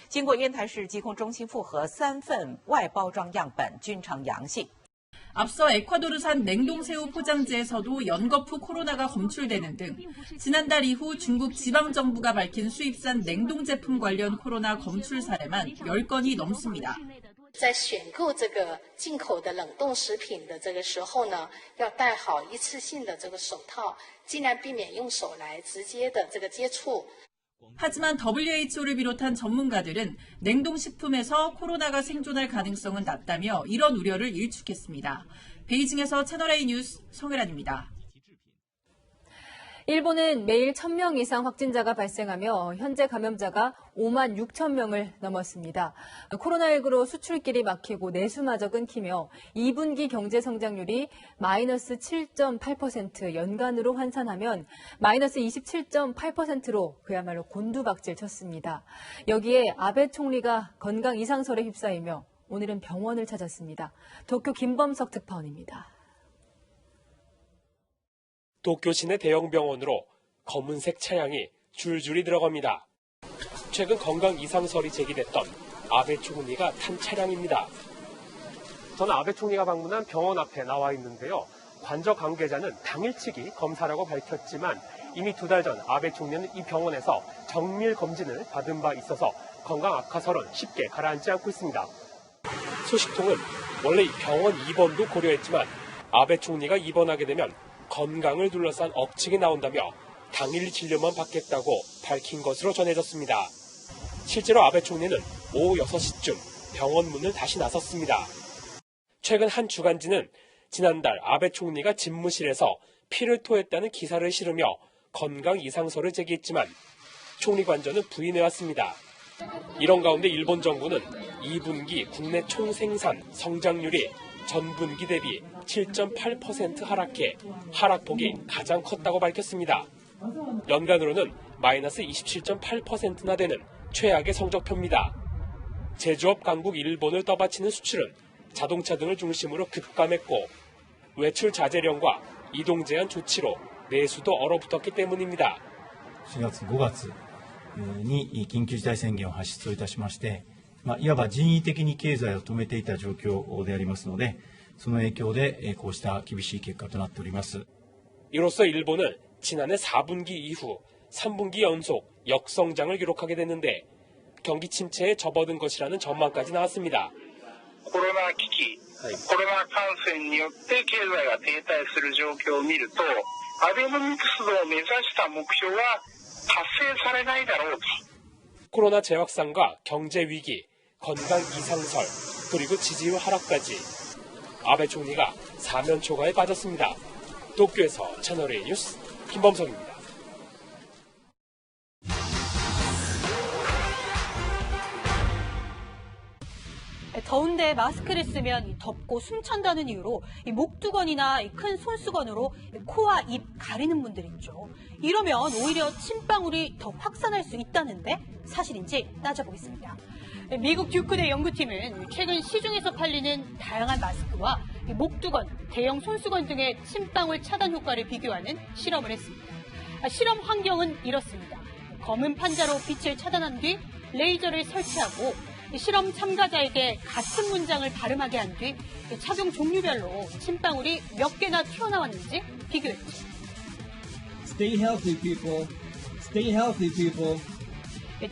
S9: 经过烟台市疾控中心复核3份外包装样本均呈阳性。
S25: 앞서 에콰도르산 냉동새우 포장지에서도 연거푸 코로나가 검출되는 등 지난달 이후 중국 지방정부가 밝힌 수입산 냉동 제품 관련 코로나 검출 사례만 10건이 넘습니다.
S10: 在选购这个进口的冷冻食品的这个时候呢，要戴好一次性的这个手套，尽量避免用手来直接的这个接触。
S25: 하지만 WHO를 비롯한 전문가들은 냉동식품에서 코로나가 생존할 가능성은 낮다며 이런 우려를 일축했습니다. 베이징에서 채널A 뉴스 성혜란입니다.
S1: 일본은 매일 1,000명 이상 확진자가 발생하며 현재 감염자가 5만 6천 명을 넘었습니다. 코로나19로 수출길이 막히고 내수마저 끊기며 2분기 경제 성장률이 마이너스 7.8% 연간으로 환산하면 마이너스 27.8%로 그야말로 곤두박질 쳤습니다. 여기에 아베 총리가 건강 이상설에 휩싸이며 오늘은 병원을 찾았습니다. 도쿄 김범석 특파원입니다.
S11: 도쿄 시내 대형 병원으로 검은색 차량이 줄줄이 들어갑니다. 최근 건강 이상설이 제기됐던 아베 총리가 탄 차량입니다. 저는 아베 총리가 방문한 병원 앞에 나와 있는데요. 관저 관계자는 당일치기 검사라고 밝혔지만 이미 2달 전 아베 총리는 이 병원에서 정밀 검진을 받은 바 있어서 건강 악화설은 쉽게 가라앉지 않고 있습니다. 소식통은 원래 병원 입원도 고려했지만 아베 총리가 입원하게 되면 건강을 둘러싼 억측이 나온다며 당일 진료만 받겠다고 밝힌 것으로 전해졌습니다. 실제로 아베 총리는 오후 6시쯤 병원 문을 다시 나섰습니다. 최근 한 주간지는 지난달 아베 총리가 집무실에서 피를 토했다는 기사를 실으며 건강 이상설을 제기했지만 총리 관저는 부인해왔습니다. 이런 가운데 일본 정부는 2분기 국내 총생산 성장률이 전분기 대비 7.8% 하락해 하락폭이 가장 컸다고 밝혔습니다. 연간으로는 마이너스 27.8%나 되는 최악의 성적표입니다. 제조업 강국 일본을 떠받치는 수출은 자동차 등을 중심으로 급감했고 외출 자제령과 이동 제한 조치로 내수도 얼어붙었기 때문입니다.
S12: 4月、5月に緊急事態宣言を発出いたしまして、いわば人為的に経済を止めていた状況でありますので、その影響でこうした厳しい結果となっております。
S11: 이로써 일본은 지난해 4분기 이후 3분기 연속 역성장을 기록하게 됐는데 경기 침체에 접어든 것이라는 전망까지 나왔습니다.
S14: コロナ危機、コロナ感染によって経済が停滞する状況を見ると、アベノミクスを目指した目標は達成されないだろうと。
S11: 코로나 재확산과 경제 위기, 건강 이상설, 그리고 지지율 하락까지 아베 총리가 사면초가에 빠졌습니다. 도쿄에서 채널A 뉴스 김범석입니다.
S27: 더운데 마스크를 쓰면 덥고 숨찬다는 이유로 이 목두건이나 큰 손수건으로 코와 입 가리는 분들 있죠. 이러면 오히려 침방울이 더 확산할 수 있다는데 사실인지 따져보겠습니다. 미국 듀크대 연구팀은 최근 시중에서 팔리는 다양한 마스크와 목두건, 대형 손수건 등의 침방울 차단 효과를 비교하는 실험을 했습니다. 실험 환경은 이렇습니다. 검은 판자로 빛을 차단한 뒤 레이저를 설치하고 실험 참가자에게 같은 문장을 발음하게 한 뒤 착용 종류별로 침방울이 몇 개나 튀어나왔는지 비교했죠.
S28: Stay healthy, people. Stay healthy, people.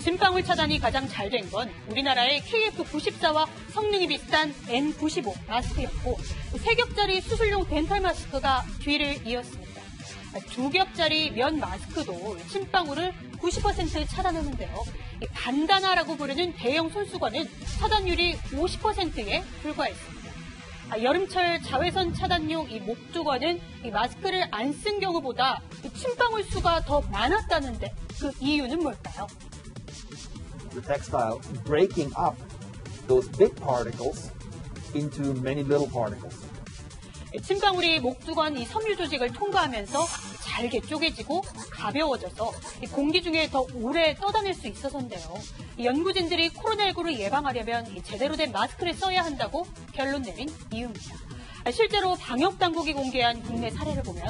S27: 침방울 차단이 가장 잘 된 건 우리나라의 KF94와 성능이 비슷한 N95 마스크였고 3겹짜리 수술용 덴탈 마스크가 뒤를 이었습니다. 2겹짜리 면 마스크도 침방울을 90% 차단하는데요. 반다나라고 부르는 대형 손수건은 차단율이 50%에 불과했습니다. 여름철 자외선 차단용 이 목두건은 이 마스크를 안 쓴 경우보다 침방울 수가 더 많았다는데 그 이유는 뭘까요?
S29: The textile breaking up those big particles into many little particles.
S27: 침방울이 목두건 이 섬유 조직을 통과하면서 잘게 쪼개지고 가벼워져서 공기 중에 더 오래 떠다닐 수 있어서인데요. 연구진들이 코로나19를 예방하려면 제대로 된 마스크를 써야 한다고 결론 내린 이유입니다. 실제로 방역당국이 공개한 국내 사례를 보면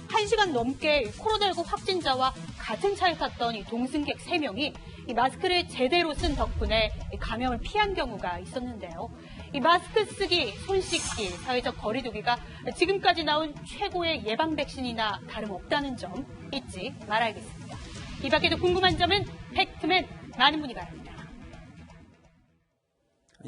S27: 1시간 넘게 코로나19 확진자와 같은 차에 탔던 이 동승객 3명이 이 마스크를 제대로 쓴 덕분에 감염을 피한 경우가 있었는데요. 이 마스크 쓰기, 손 씻기, 사회적 거리 두기가 지금까지 나온 최고의 예방 백신이나 다름없다는 점 잊지 말아야겠습니다. 이 밖에도 궁금한 점은 팩트맨 많은 분이 바랍니다.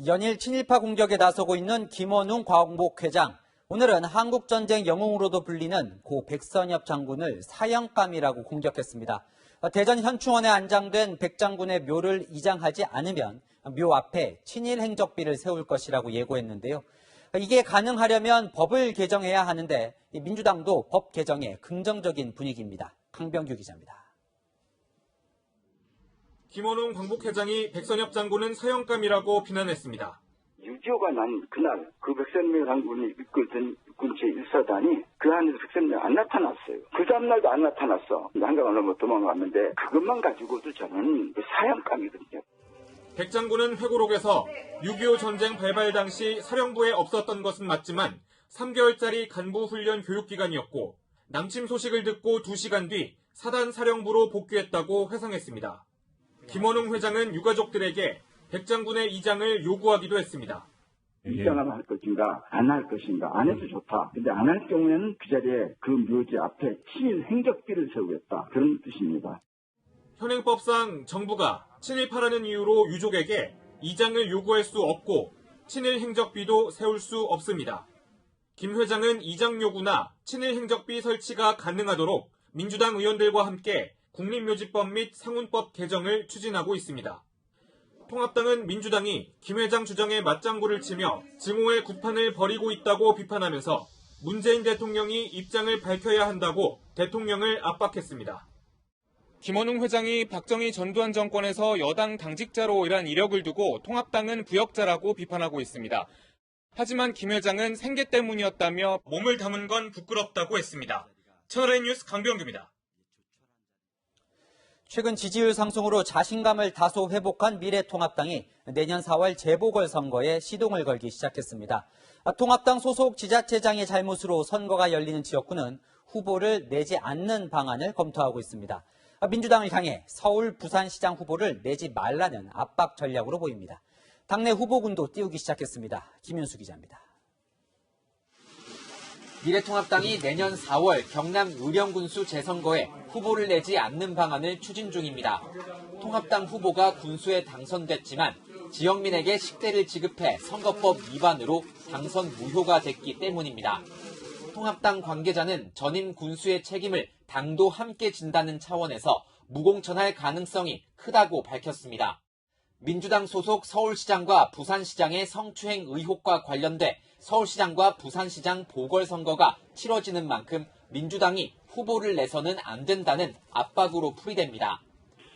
S2: 연일 친일파 공격에 나서고 있는 김원웅 광복회장. 오늘은 한국전쟁 영웅으로도 불리는 고 백선엽 장군을 사형감이라고 공격했습니다. 대전 현충원에 안장된 백 장군의 묘를 이장하지 않으면 묘 앞에 친일 행적비를 세울 것이라고 예고했는데요. 이게 가능하려면 법을 개정해야 하는데 민주당도 법 개정에 긍정적인 분위기입니다. 강병규 기자입니다.
S21: 김원웅 광복회장이 백선엽 장군은 사형감이라고 비난했습니다.
S4: 6.25가 난 그날 그 백선엽 장군이 이끌던 군체 1사단이 그 안에서 백선엽이 안 나타났어요. 그 다음날도 안 나타났어. 한강을 넘어 도망갔는데 그것만 가지고도 저는 사형감이거든요.
S21: 백 장군은 회고록에서 6.25 전쟁 발발 당시 사령부에 없었던 것은 맞지만 3개월짜리 간부 훈련 교육 기간이었고 남침 소식을 듣고 2시간 뒤 사단 사령부로 복귀했다고 회상했습니다. 김원웅 회장은 유가족들에게 백 장군의 이장을 요구하기도 했습니다.
S4: 이장을 할 것인가 안 할 것인가 안 해도 좋다. 근데 안 할 경우에는 그 자리에 그 묘지 앞에 친일 행적비를 세우겠다. 그런 뜻입니다.
S21: 현행법상 정부가 친일파라는 이유로 유족에게 이장을 요구할 수 없고 친일 행적비도 세울 수 없습니다. 김 회장은 이장 요구나 친일 행적비 설치가 가능하도록 민주당 의원들과 함께 국립묘지법 및 상훈법 개정을 추진하고 있습니다. 통합당은 민주당이 김 회장 주장에 맞장구를 치며 증오의 구판을 벌이고 있다고 비판하면서 문재인 대통령이 입장을 밝혀야 한다고 대통령을 압박했습니다. 김원웅 회장이 박정희 전두환 정권에서 여당 당직자로 일한 이력을 두고 통합당은 부역자라고 비판하고 있습니다. 하지만 김 회장은 생계 때문이었다며 몸을 담은 건 부끄럽다고 했습니다. 채널A 뉴스 강병규입니다.
S2: 최근 지지율 상승으로 자신감을 다소 회복한 미래통합당이 내년 4월 재보궐선거에 시동을 걸기 시작했습니다. 통합당 소속 지자체장의 잘못으로 선거가 열리는 지역구는 후보를 내지 않는 방안을 검토하고 있습니다. 민주당을 향해 서울, 부산시장 후보를 내지 말라는 압박 전략으로 보입니다. 당내 후보군도 띄우기 시작했습니다. 김윤수 기자입니다. 미래통합당이 내년 4월 경남 의령군수 재선거에 후보를 내지 않는 방안을 추진 중입니다. 통합당 후보가 군수에 당선됐지만 지역민에게 식대를 지급해 선거법 위반으로 당선 무효가 됐기 때문입니다. 통합당 관계자는 전임 군수의 책임을 당도 함께 진다는 차원에서 무공천할 가능성이 크다고 밝혔습니다. 민주당 소속 서울시장과 부산시장의 성추행 의혹과 관련돼 서울시장과 부산시장 보궐선거가 치러지는 만큼 민주당이 후보를 내서는 안 된다는 압박으로 풀이됩니다.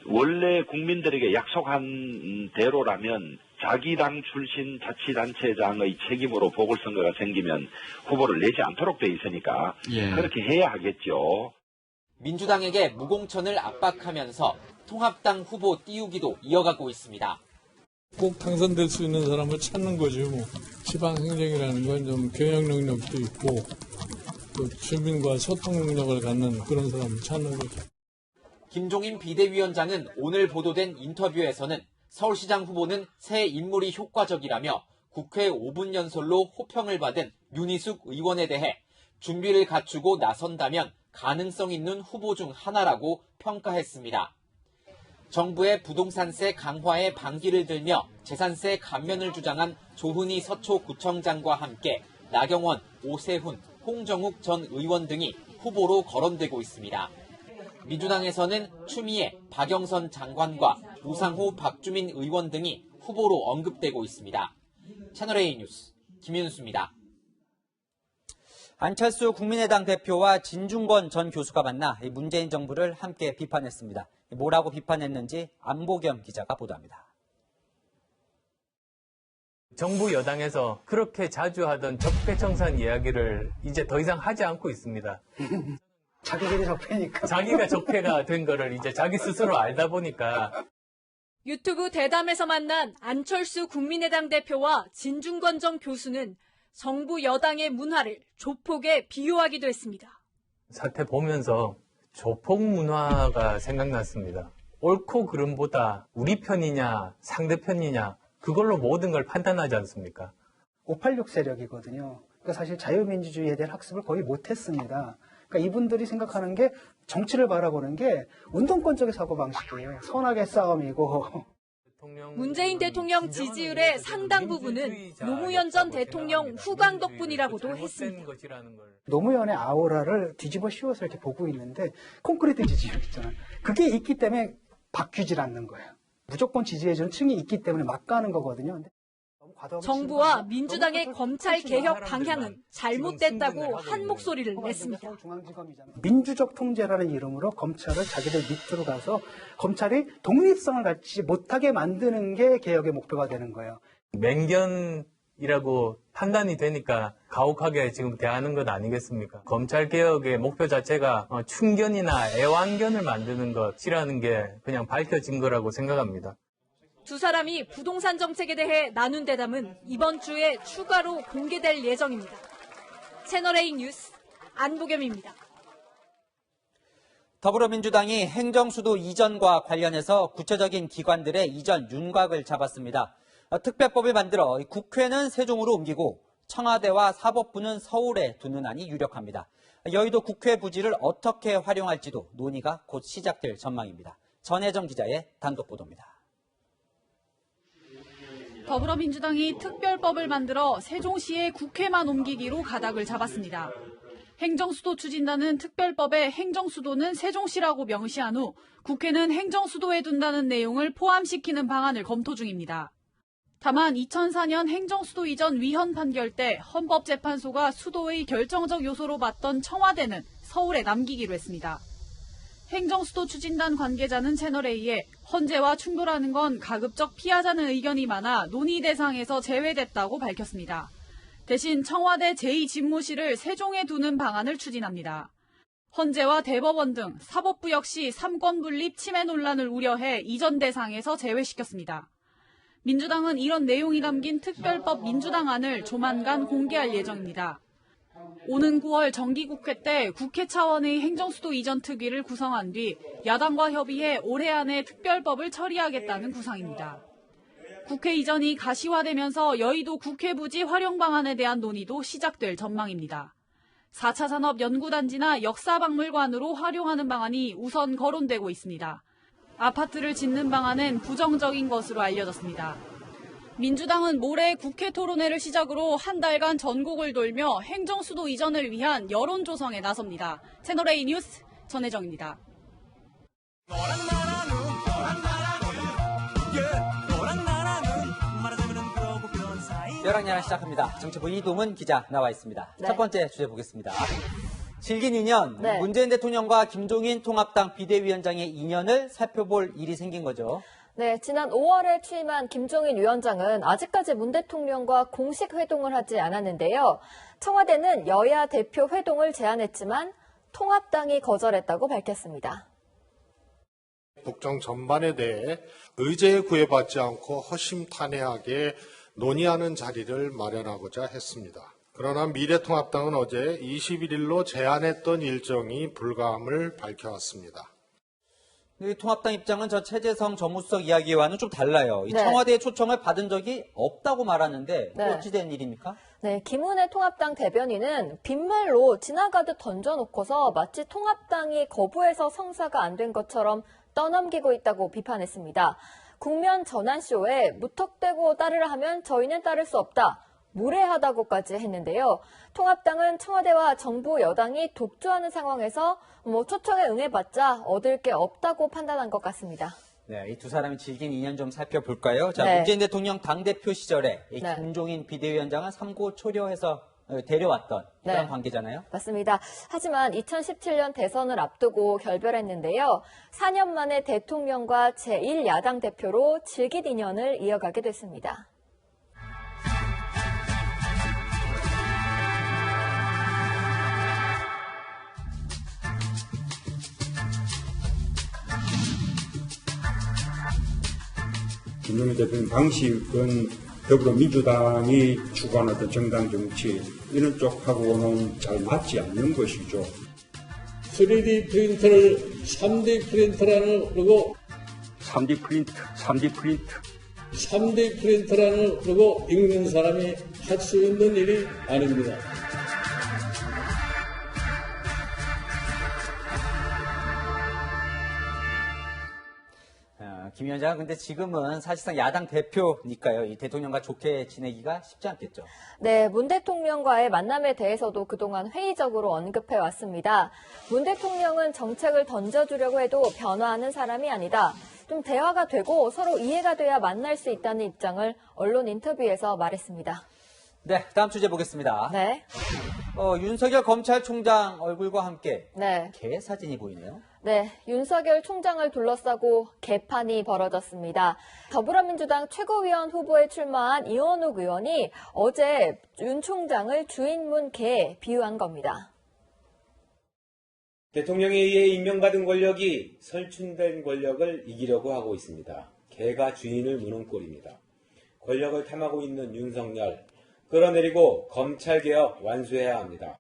S16: 원래 국민들에게 약속한 대로라면 자기 당 출신 자치단체장의 책임으로 보궐선거가 생기면 후보를 내지 않도록 돼 있으니까 그렇게 해야 하겠죠.
S2: 민주당에게 무공천을 압박하면서 통합당 후보 띄우기도 이어가고 있습니다.
S17: 꼭 당선될 수 있는 사람을 찾는 거죠. 지방행정이라는 건 좀 경영 능력도 있고 또 주민과 소통 능력을 갖는 그런 사람을 찾는 거죠.
S2: 김종인 비대위원장은 오늘 보도된 인터뷰에서는 서울시장 후보는 새 인물이 효과적이라며 국회 5분 연설로 호평을 받은 윤희숙 의원에 대해 준비를 갖추고 나선다면 가능성 있는 후보 중 하나라고 평가했습니다. 정부의 부동산세 강화에 반기를 들며 재산세 감면을 주장한 조은희 서초구청장과 함께 나경원, 오세훈, 홍정욱 전 의원 등이 후보로 거론되고 있습니다. 민주당에서는 추미애, 박영선 장관과 우상호, 박주민 의원 등이 후보로 언급되고 있습니다. 채널A 뉴스 김윤수입니다. 안철수 국민의당 대표와 진중권 전 교수가 만나 문재인 정부를 함께 비판했습니다. 뭐라고 비판했는지 안보겸 기자가 보도합니다.
S5: 정부 여당에서 그렇게 자주 하던 적폐청산 이야기를 이제 더 이상 하지 않고 있습니다.
S13: 자기들이 적폐니까.
S5: 자기가 적폐가 된 거를 이제 자기 스스로 알다 보니까.
S1: 유튜브 대담에서 만난 안철수 국민의당 대표와 진중권 전 교수는 정부 여당의 문화를 조폭에 비유하기도 했습니다.
S5: 사태 보면서 조폭 문화가 생각났습니다. 옳고 그름보다 우리 편이냐 상대편이냐 그걸로 모든 걸 판단하지 않습니까?
S13: 586 세력이거든요. 그러니까 사실 자유민주주의에 대한 학습을 거의 못했습니다. 그러니까 이분들이 생각하는 게 정치를 바라보는 게 운동권적인 사고방식이에요. 선악의 싸움이고.
S1: 문재인 대통령 지지율의 상당 부분은 노무현 전 대통령 후광 덕분이라고도 했습니다.
S13: 노무현의 아우라를 뒤집어 씌워서 이렇게 보고 있는데 콘크리트 지지율 있잖아요. 그게 있기 때문에 바뀌질 않는 거예요. 무조건 지지해주는 층이 있기 때문에 막 가는 거거든요. 근데
S1: 정부와 민주당의 검찰 개혁 방향은 잘못됐다고 한 목소리를 냈습니다.
S13: 민주적 통제라는 이름으로 검찰을 자기들 밑으로 가서 검찰이 독립성을 갖지 못하게 만드는 게 개혁의 목표가 되는 거예요.
S5: 맹견이라고 판단이 되니까 가혹하게 지금 대하는 것 아니겠습니까? 검찰 개혁의 목표 자체가 충견이나 애완견을 만드는 것이라는 게 그냥 밝혀진 거라고 생각합니다.
S1: 두 사람이 부동산 정책에 대해 나눈 대담은 이번 주에 추가로 공개될 예정입니다. 채널A 뉴스 안보겸입니다.
S2: 더불어민주당이 행정수도 이전과 관련해서 구체적인 기관들의 이전 윤곽을 잡았습니다. 특별법을 만들어 국회는 세종으로 옮기고 청와대와 사법부는 서울에 두는 안이 유력합니다. 여의도 국회 부지를 어떻게 활용할지도 논의가 곧 시작될 전망입니다. 전혜정 기자의 단독 보도입니다.
S15: 더불어민주당이 특별법을 만들어 세종시에 국회만 옮기기로 가닥을 잡았습니다. 행정수도 추진단은 특별법에 행정수도는 세종시라고 명시한 후 국회는 행정수도에 둔다는 내용을 포함시키는 방안을 검토 중입니다. 다만 2004년 행정수도 이전 위헌 판결 때 헌법재판소가 수도의 결정적 요소로 봤던 청와대는 서울에 남기기로 했습니다. 행정수도 추진단 관계자는 채널A에 헌재와 충돌하는 건 가급적 피하자는 의견이 많아 논의 대상에서 제외됐다고 밝혔습니다. 대신 청와대 제2집무실을 세종에 두는 방안을 추진합니다. 헌재와 대법원 등 사법부 역시 삼권 분립 침해 논란을 우려해 이전 대상에서 제외시켰습니다. 민주당은 이런 내용이 담긴 특별법 민주당안을 조만간 공개할 예정입니다. 오는 9월 정기국회 때 국회 차원의 행정수도 이전 특위를 구성한 뒤 야당과 협의해 올해 안에 특별법을 처리하겠다는 구상입니다. 국회 이전이 가시화되면서 여의도 국회 부지 활용 방안에 대한 논의도 시작될 전망입니다. 4차 산업연구단지나 역사박물관으로 활용하는 방안이 우선 거론되고 있습니다. 아파트를 짓는 방안은 부정적인 것으로 알려졌습니다. 민주당은 모레 국회 토론회를 시작으로 한 달간 전국을 돌며 행정수도 이전을 위한 여론 조성에 나섭니다. 채널A 뉴스 전혜정입니다.
S2: 11시 시작합니다. 정치부 이동은 기자 나와 있습니다.
S18: 네.
S2: 첫 번째 주제 보겠습니다. 질긴 인연,
S18: 네.
S2: 문재인 대통령과 김종인 통합당 비대위원장의 인연을 살펴볼 일이 생긴 거죠.
S18: 네, 지난 5월에 취임한 김종인 위원장은 아직까지 문 대통령과 공식 회동을 하지 않았는데요. 청와대는 여야 대표 회동을 제안했지만 통합당이 거절했다고 밝혔습니다.
S19: 국정 전반에 대해 의제에 구애받지 않고 허심탄회하게 논의하는 자리를 마련하고자 했습니다. 그러나 미래통합당은 어제 21일로 제안했던 일정이 불가함을 밝혀왔습니다.
S2: 통합당 입장은 저 최재성 정무수석 이야기와는 좀 달라요. 이
S18: 네.
S2: 청와대의 초청을 받은 적이 없다고 말하는데
S18: 네.
S2: 어찌 된 일입니까?
S18: 네, 김은혜 통합당 대변인은 빈말로 지나가듯 던져놓고서 마치 통합당이 거부해서 성사가 안 된 것처럼 떠넘기고 있다고 비판했습니다. 국면 전환쇼에 무턱대고 따르라 하면 저희는 따를 수 없다. 무례하다고까지 했는데요. 통합당은 청와대와 정부 여당이 독주하는 상황에서 초청에 응해봤자 얻을 게 없다고 판단한 것 같습니다.
S2: 네, 이 두 사람이 질긴 인연 좀 살펴볼까요? 자,
S18: 네.
S2: 문재인 대통령 당대표 시절에 이
S18: 네.
S2: 김종인 비대위원장은 삼고 초려해서 데려왔던 그런
S18: 네.
S2: 관계잖아요.
S18: 맞습니다. 하지만 2017년 대선을 앞두고 결별했는데요. 4년 만에 대통령과 제1야당 대표로 질긴 인연을 이어가게 됐습니다.
S3: 김종인 대표님 방식은 더불어민주당이 추구하는 어떤 정당 정치 이런 쪽하고는 잘 맞지 않는 것이죠.
S17: 3D 프린터를 3D 프린터라는 그러고
S3: 3D
S17: 프린터라는 그러고 읽는 사람이 할 수 있는 일이 아닙니다.
S2: 김 위원장, 근데 지금은 사실상 야당 대표니까요. 이 대통령과 좋게 지내기가 쉽지 않겠죠.
S18: 네, 문 대통령과의 만남에 대해서도 그동안 회의적으로 언급해 왔습니다. 문 대통령은 정책을 던져주려고 해도 변화하는 사람이 아니다. 좀 대화가 되고 서로 이해가 돼야 만날 수 있다는 입장을 언론 인터뷰에서 말했습니다.
S2: 네, 다음 주제 보겠습니다.
S18: 네.
S2: 윤석열 검찰총장 얼굴과 함께
S18: 네.
S2: 개 사진이 보이네요.
S18: 네, 윤석열 총장을 둘러싸고 개판이 벌어졌습니다. 더불어민주당 최고위원 후보에 출마한 이원욱 의원이 어제 윤 총장을 주인문 개에 비유한 겁니다.
S6: 대통령에 의해 임명받은 권력이 설춘된 권력을 이기려고 하고 있습니다. 개가 주인을 무는 꼴입니다. 권력을 탐하고 있는 윤석열, 끌어내리고 검찰개혁 완수해야 합니다.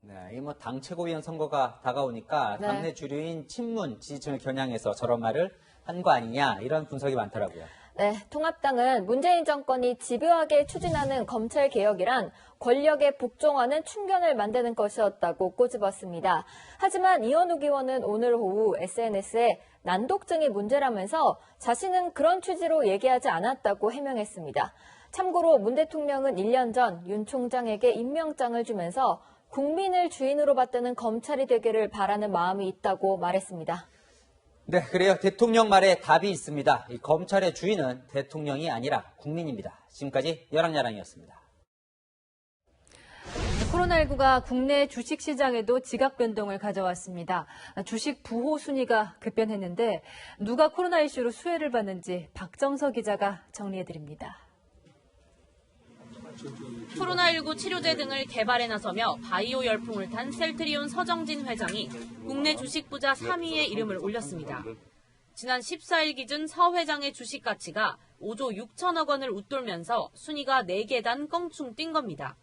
S2: 네, 이 당 최고위원 선거가 다가오니까
S18: 네.
S2: 당내 주류인 친문 지지층을 겨냥해서 저런 말을 한 거 아니냐 이런 분석이 많더라고요.
S18: 네, 통합당은 문재인 정권이 집요하게 추진하는 검찰 개혁이란 권력에 복종하는 충견을 만드는 것이었다고 꼬집었습니다. 하지만 이원욱 의원은 오늘 오후 SNS에 난독증이 문제라면서 자신은 그런 취지로 얘기하지 않았다고 해명했습니다. 참고로 문 대통령은 1년 전 윤 총장에게 임명장을 주면서 국민을 주인으로 받드는 검찰이 되기를 바라는 마음이 있다고 말했습니다.
S2: 네, 그래요. 대통령 말에 답이 있습니다. 이 검찰의 주인은 대통령이 아니라 국민입니다. 지금까지 여랑야랑이었습니다.
S1: 코로나19가 국내 주식시장에도 지각 변동을 가져왔습니다. 주식 부호 순위가 급변했는데 누가 코로나 이슈로 수혜를 받는지 박정서 기자가 정리해드립니다.
S7: 코로나19 치료제 등을 개발에 나서며 바이오 열풍을 탄 셀트리온 서정진 회장이 국내 주식 부자 3위에 이름을 올렸습니다. 지난 14일 기준 서 회장의 주식 가치가 5조 6천억 원을 웃돌면서 순위가 4계단 껑충 뛴 겁니다.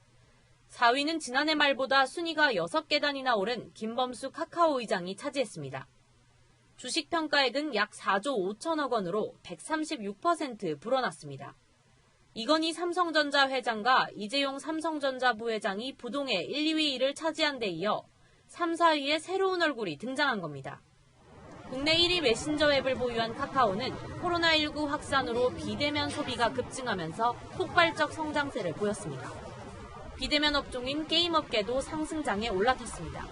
S7: 4위는 지난해 말보다 순위가 6계단이나 오른 김범수 카카오 의장이 차지했습니다. 주식 평가액은 약 4조 5천억 원으로 136% 불어났습니다. 이건희 삼성전자 회장과 이재용 삼성전자 부회장이 부동의 1, 2위를 차지한 데 이어 3, 4위에 새로운 얼굴이 등장한 겁니다. 국내 1위 메신저 앱을 보유한 카카오는 코로나19 확산으로 비대면 소비가 급증하면서 폭발적 성장세를 보였습니다. 비대면 업종인 게임업계도 상승장에 올라탔습니다.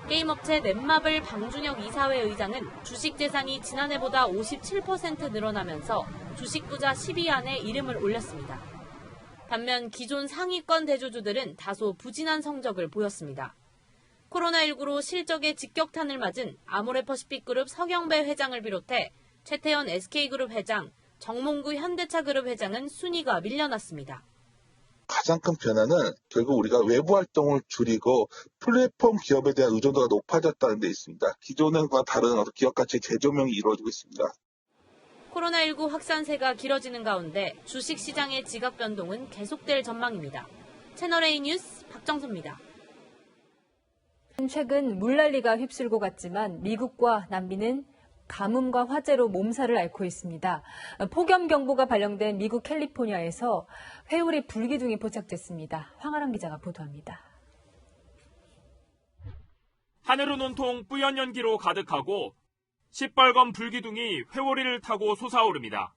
S7: 게임업체 넷마블 방준혁 이사회 의장은 주식 재산이 지난해보다 57% 늘어나면서 주식부자 10위 안에 이름을 올렸습니다. 반면 기존 상위권 대주주들은 다소 부진한 성적을 보였습니다. 코로나19로 실적에 직격탄을 맞은 아모레퍼시픽그룹 서경배 회장을 비롯해 최태원 SK그룹 회장, 정몽구 현대차그룹 회장은 순위가 밀려났습니다.
S8: 가장 큰 변화는 결국 우리가 외부 활동을 줄이고 플랫폼 기업에 대한 의존도가 높아졌다는 데 있습니다. 기존과 다른 기업 가치의 재조명이 이루어지고 있습니다.
S7: 코로나19 확산세가 길어지는 가운데 주식시장의 지각 변동은 계속될 전망입니다. 채널A 뉴스 박정소입니다.
S1: 최근 물난리가 휩쓸고 갔지만 미국과 남미는 가뭄과 화재로 몸살을 앓고 있습니다. 폭염경보가 발령된 미국 캘리포니아에서 회오리 불기둥이 포착됐습니다. 황아람 기자가 보도합니다.
S20: 하늘은 온통 뿌연 연기로 가득하고 시뻘건 불기둥이 회오리를 타고 솟아오릅니다.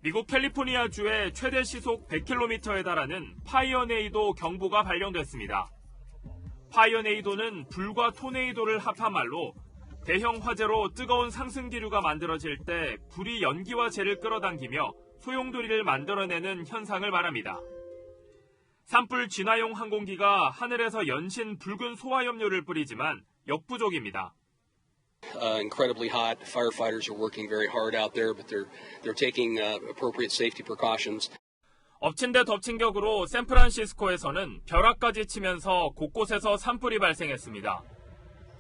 S20: 미국 캘리포니아주의 최대 시속 100km에 달하는 파이어네이도 경보가 발령됐습니다. 파이어네이도는 불과 토네이도를 합한 말로 대형 화재로 뜨거운 상승기류가 만들어질 때 불이 연기와 재를 끌어당기며 소용돌이를 만들어내는 현상을 말합니다. 산불 진화용 항공기가 하늘에서 연신 붉은 소화염료를 뿌리지만 역부족입니다.
S22: Incredibly hot. Firefighters are working very hard out there, but they're taking appropriate safety precautions.
S20: 엎친 데 덮친 격으로 샌프란시스코에서는 벼락까지 치면서 곳곳에서 산불이 발생했습니다.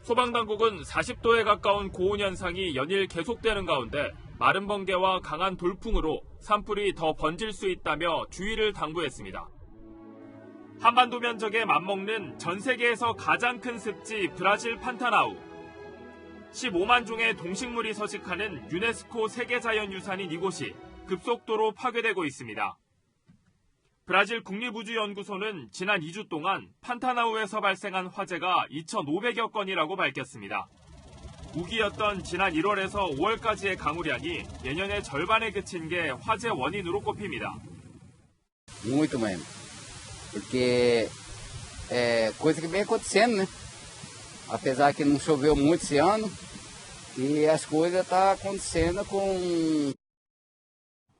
S20: 소방당국은 40도에 가까운 고온 현상이 연일 계속되는 가운데 마른 번개와 강한 돌풍으로 산불이 더 번질 수 있다며 주의를 당부했습니다. 한반도 면적에 맞먹는 전 세계에서 가장 큰 습지 브라질 판타나우. 15만 종의 동식물이 서식하는 유네스코 세계자연유산인 이곳이 급속도로 파괴되고 있습니다. 브라질 국립우주연구소는 지난 2주 동안 판타나우에서 발생한 화재가 2,500여 건이라고 밝혔습니다. 우기였던 지난 1월에서 5월까지의 강우량이 예년의 절반에 그친 게 화재 원인으로 꼽힙니다.
S9: Muito mesmo. Porque é coisa que vem acontecendo, né? Apesar que não choveu muito esse ano, e as coisas estão acontecendo com...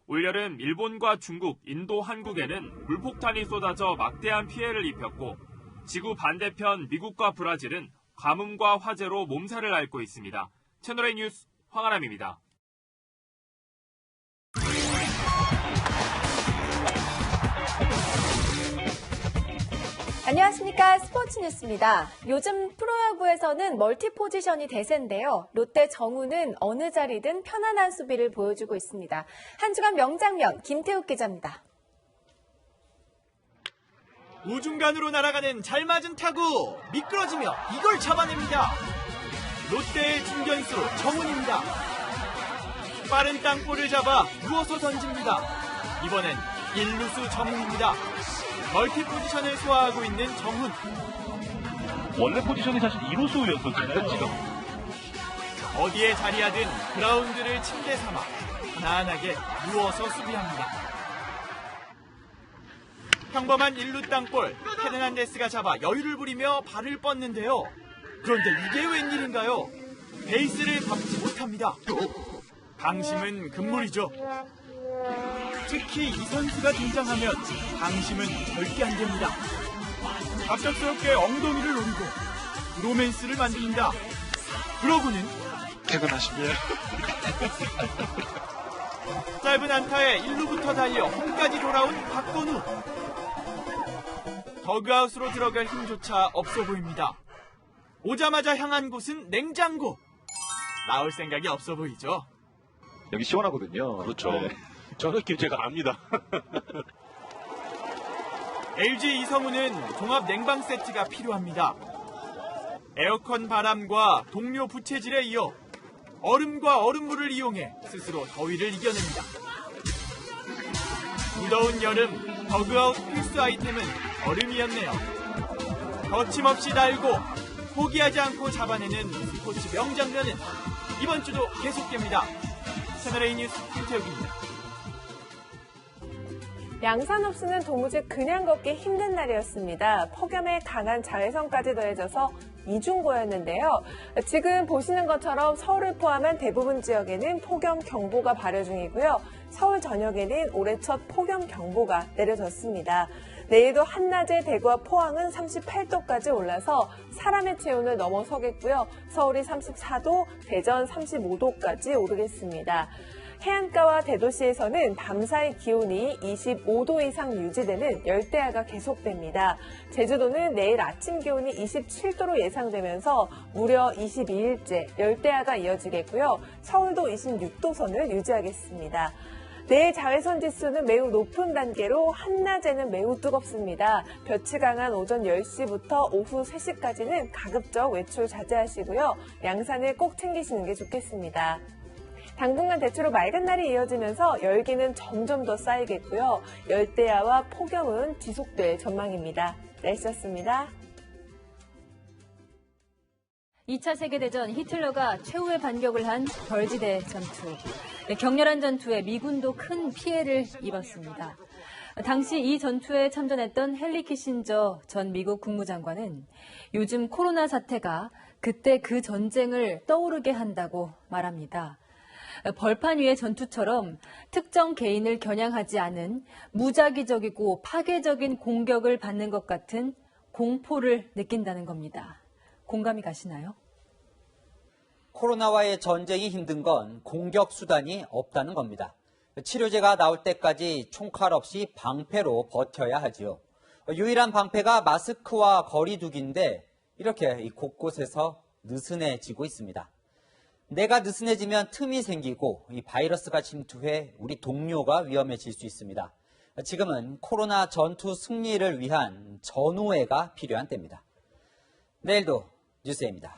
S20: 올여름 일본과 중국, 인도, 한국에는 물폭탄이 쏟아져 막대한 피해를 입혔고 지구 반대편 미국과 브라질은 가뭄과 화재로 몸살을 앓고 있습니다. 채널A 뉴스 황아람입니다.
S10: 안녕하십니까. 스포츠 뉴스입니다. 요즘 프로야구에서는 멀티 포지션이 대세인데요. 롯데 정우는 어느 자리든 편안한 수비를 보여주고 있습니다. 한 주간 명장면 김태욱 기자입니다.
S11: 우중간으로 날아가는 잘 맞은 타구 미끄러지며 이걸 잡아냅니다. 롯데의 중견수 정훈입니다. 빠른 땅볼을 잡아 누워서 던집니다. 이번엔 1루수 정훈입니다. 멀티 포지션을 소화하고 있는 정훈.
S12: 원래 포지션이 사실 2루수였었잖아요, 지금.
S11: 어디에 자리하든 그라운드를 침대 삼아 편안하게 누워서 수비합니다. 평범한 1루 땅볼, 페르난데스가 잡아 여유를 부리며 발을 뻗는데요. 그런데 이게 웬일인가요? 베이스를 밟지 못합니다. 방심은 금물이죠. 특히 이 선수가 등장하면 방심은 절대 안 됩니다. 갑작스럽게 엉덩이를 노리고 로맨스를 만듭니다. 그러고는
S12: 퇴근하시면
S11: 짧은 안타에 1루부터 달려 홈까지 돌아온 박건우. 더그아웃으로 들어갈 힘조차 없어 보입니다. 오자마자 향한 곳은 냉장고. 나올 생각이 없어 보이죠?
S12: 여기 시원하거든요.
S11: 그렇죠.
S12: 네. 저는 제가 압니다.
S11: LG 이성우는 종합 냉방 세트가 필요합니다. 에어컨 바람과 동료 부채질에 이어 얼음과 얼음물을 이용해 스스로 더위를 이겨냅니다. 무더운 여름 더그아웃 필수 아이템은 얼음이었네요. 거침없이 달고 포기하지 않고 잡아내는 스포츠 명장면은 이번 주도 계속됩니다. 채널A 뉴스 김태욱입니다.
S10: 양산 없이는 도무지 그냥 걷기 힘든 날이었습니다. 폭염에 강한 자외선까지 더해져서 이중고였는데요. 지금 보시는 것처럼 서울을 포함한 대부분 지역에는 폭염 경보가 발효 중이고요. 서울 전역에는 올해 첫 폭염 경보가 내려졌습니다. 내일도 한낮에 대구와 포항은 38도까지 올라서 사람의 체온을 넘어서겠고요. 서울이 34도, 대전 35도까지 오르겠습니다. 해안가와 대도시에서는 밤사이 기온이 25도 이상 유지되는 열대야가 계속됩니다. 제주도는 내일 아침 기온이 27도로 예상되면서 무려 22일째 열대야가 이어지겠고요. 서울도 26도 선을 유지하겠습니다. 내일 자외선 지수는 매우 높은 단계로 한낮에는 매우 뜨겁습니다. 볕이 강한 오전 10시부터 오후 3시까지는 가급적 외출 자제하시고요. 양산을 꼭 챙기시는 게 좋겠습니다. 당분간 대체로 맑은 날이 이어지면서 열기는 점점 더 쌓이겠고요. 열대야와 폭염은 지속될 전망입니다. 날씨였습니다.
S1: 2차 세계대전 히틀러가 최후의 반격을 한 별지대 전투. 격렬한 전투에 미군도 큰 피해를 입었습니다. 당시 이 전투에 참전했던 헨리 키신저 전 미국 국무장관은 요즘 코로나 사태가 그때 그 전쟁을 떠오르게 한다고 말합니다. 벌판 위의 전투처럼 특정 개인을 겨냥하지 않은 무작위적이고 파괴적인 공격을 받는 것 같은 공포를 느낀다는 겁니다. 공감이 가시나요?
S2: 코로나와의 전쟁이 힘든 건 공격 수단이 없다는 겁니다. 치료제가 나올 때까지 총칼 없이 방패로 버텨야 하지요. 유일한 방패가 마스크와 거리 두기인데 이렇게 곳곳에서 느슨해지고 있습니다. 내가 느슨해지면 틈이 생기고 이 바이러스가 침투해 우리 동료가 위험해질 수 있습니다. 지금은 코로나 전투 승리를 위한 전우회가 필요한 때입니다. 내일도 뉴스입니다.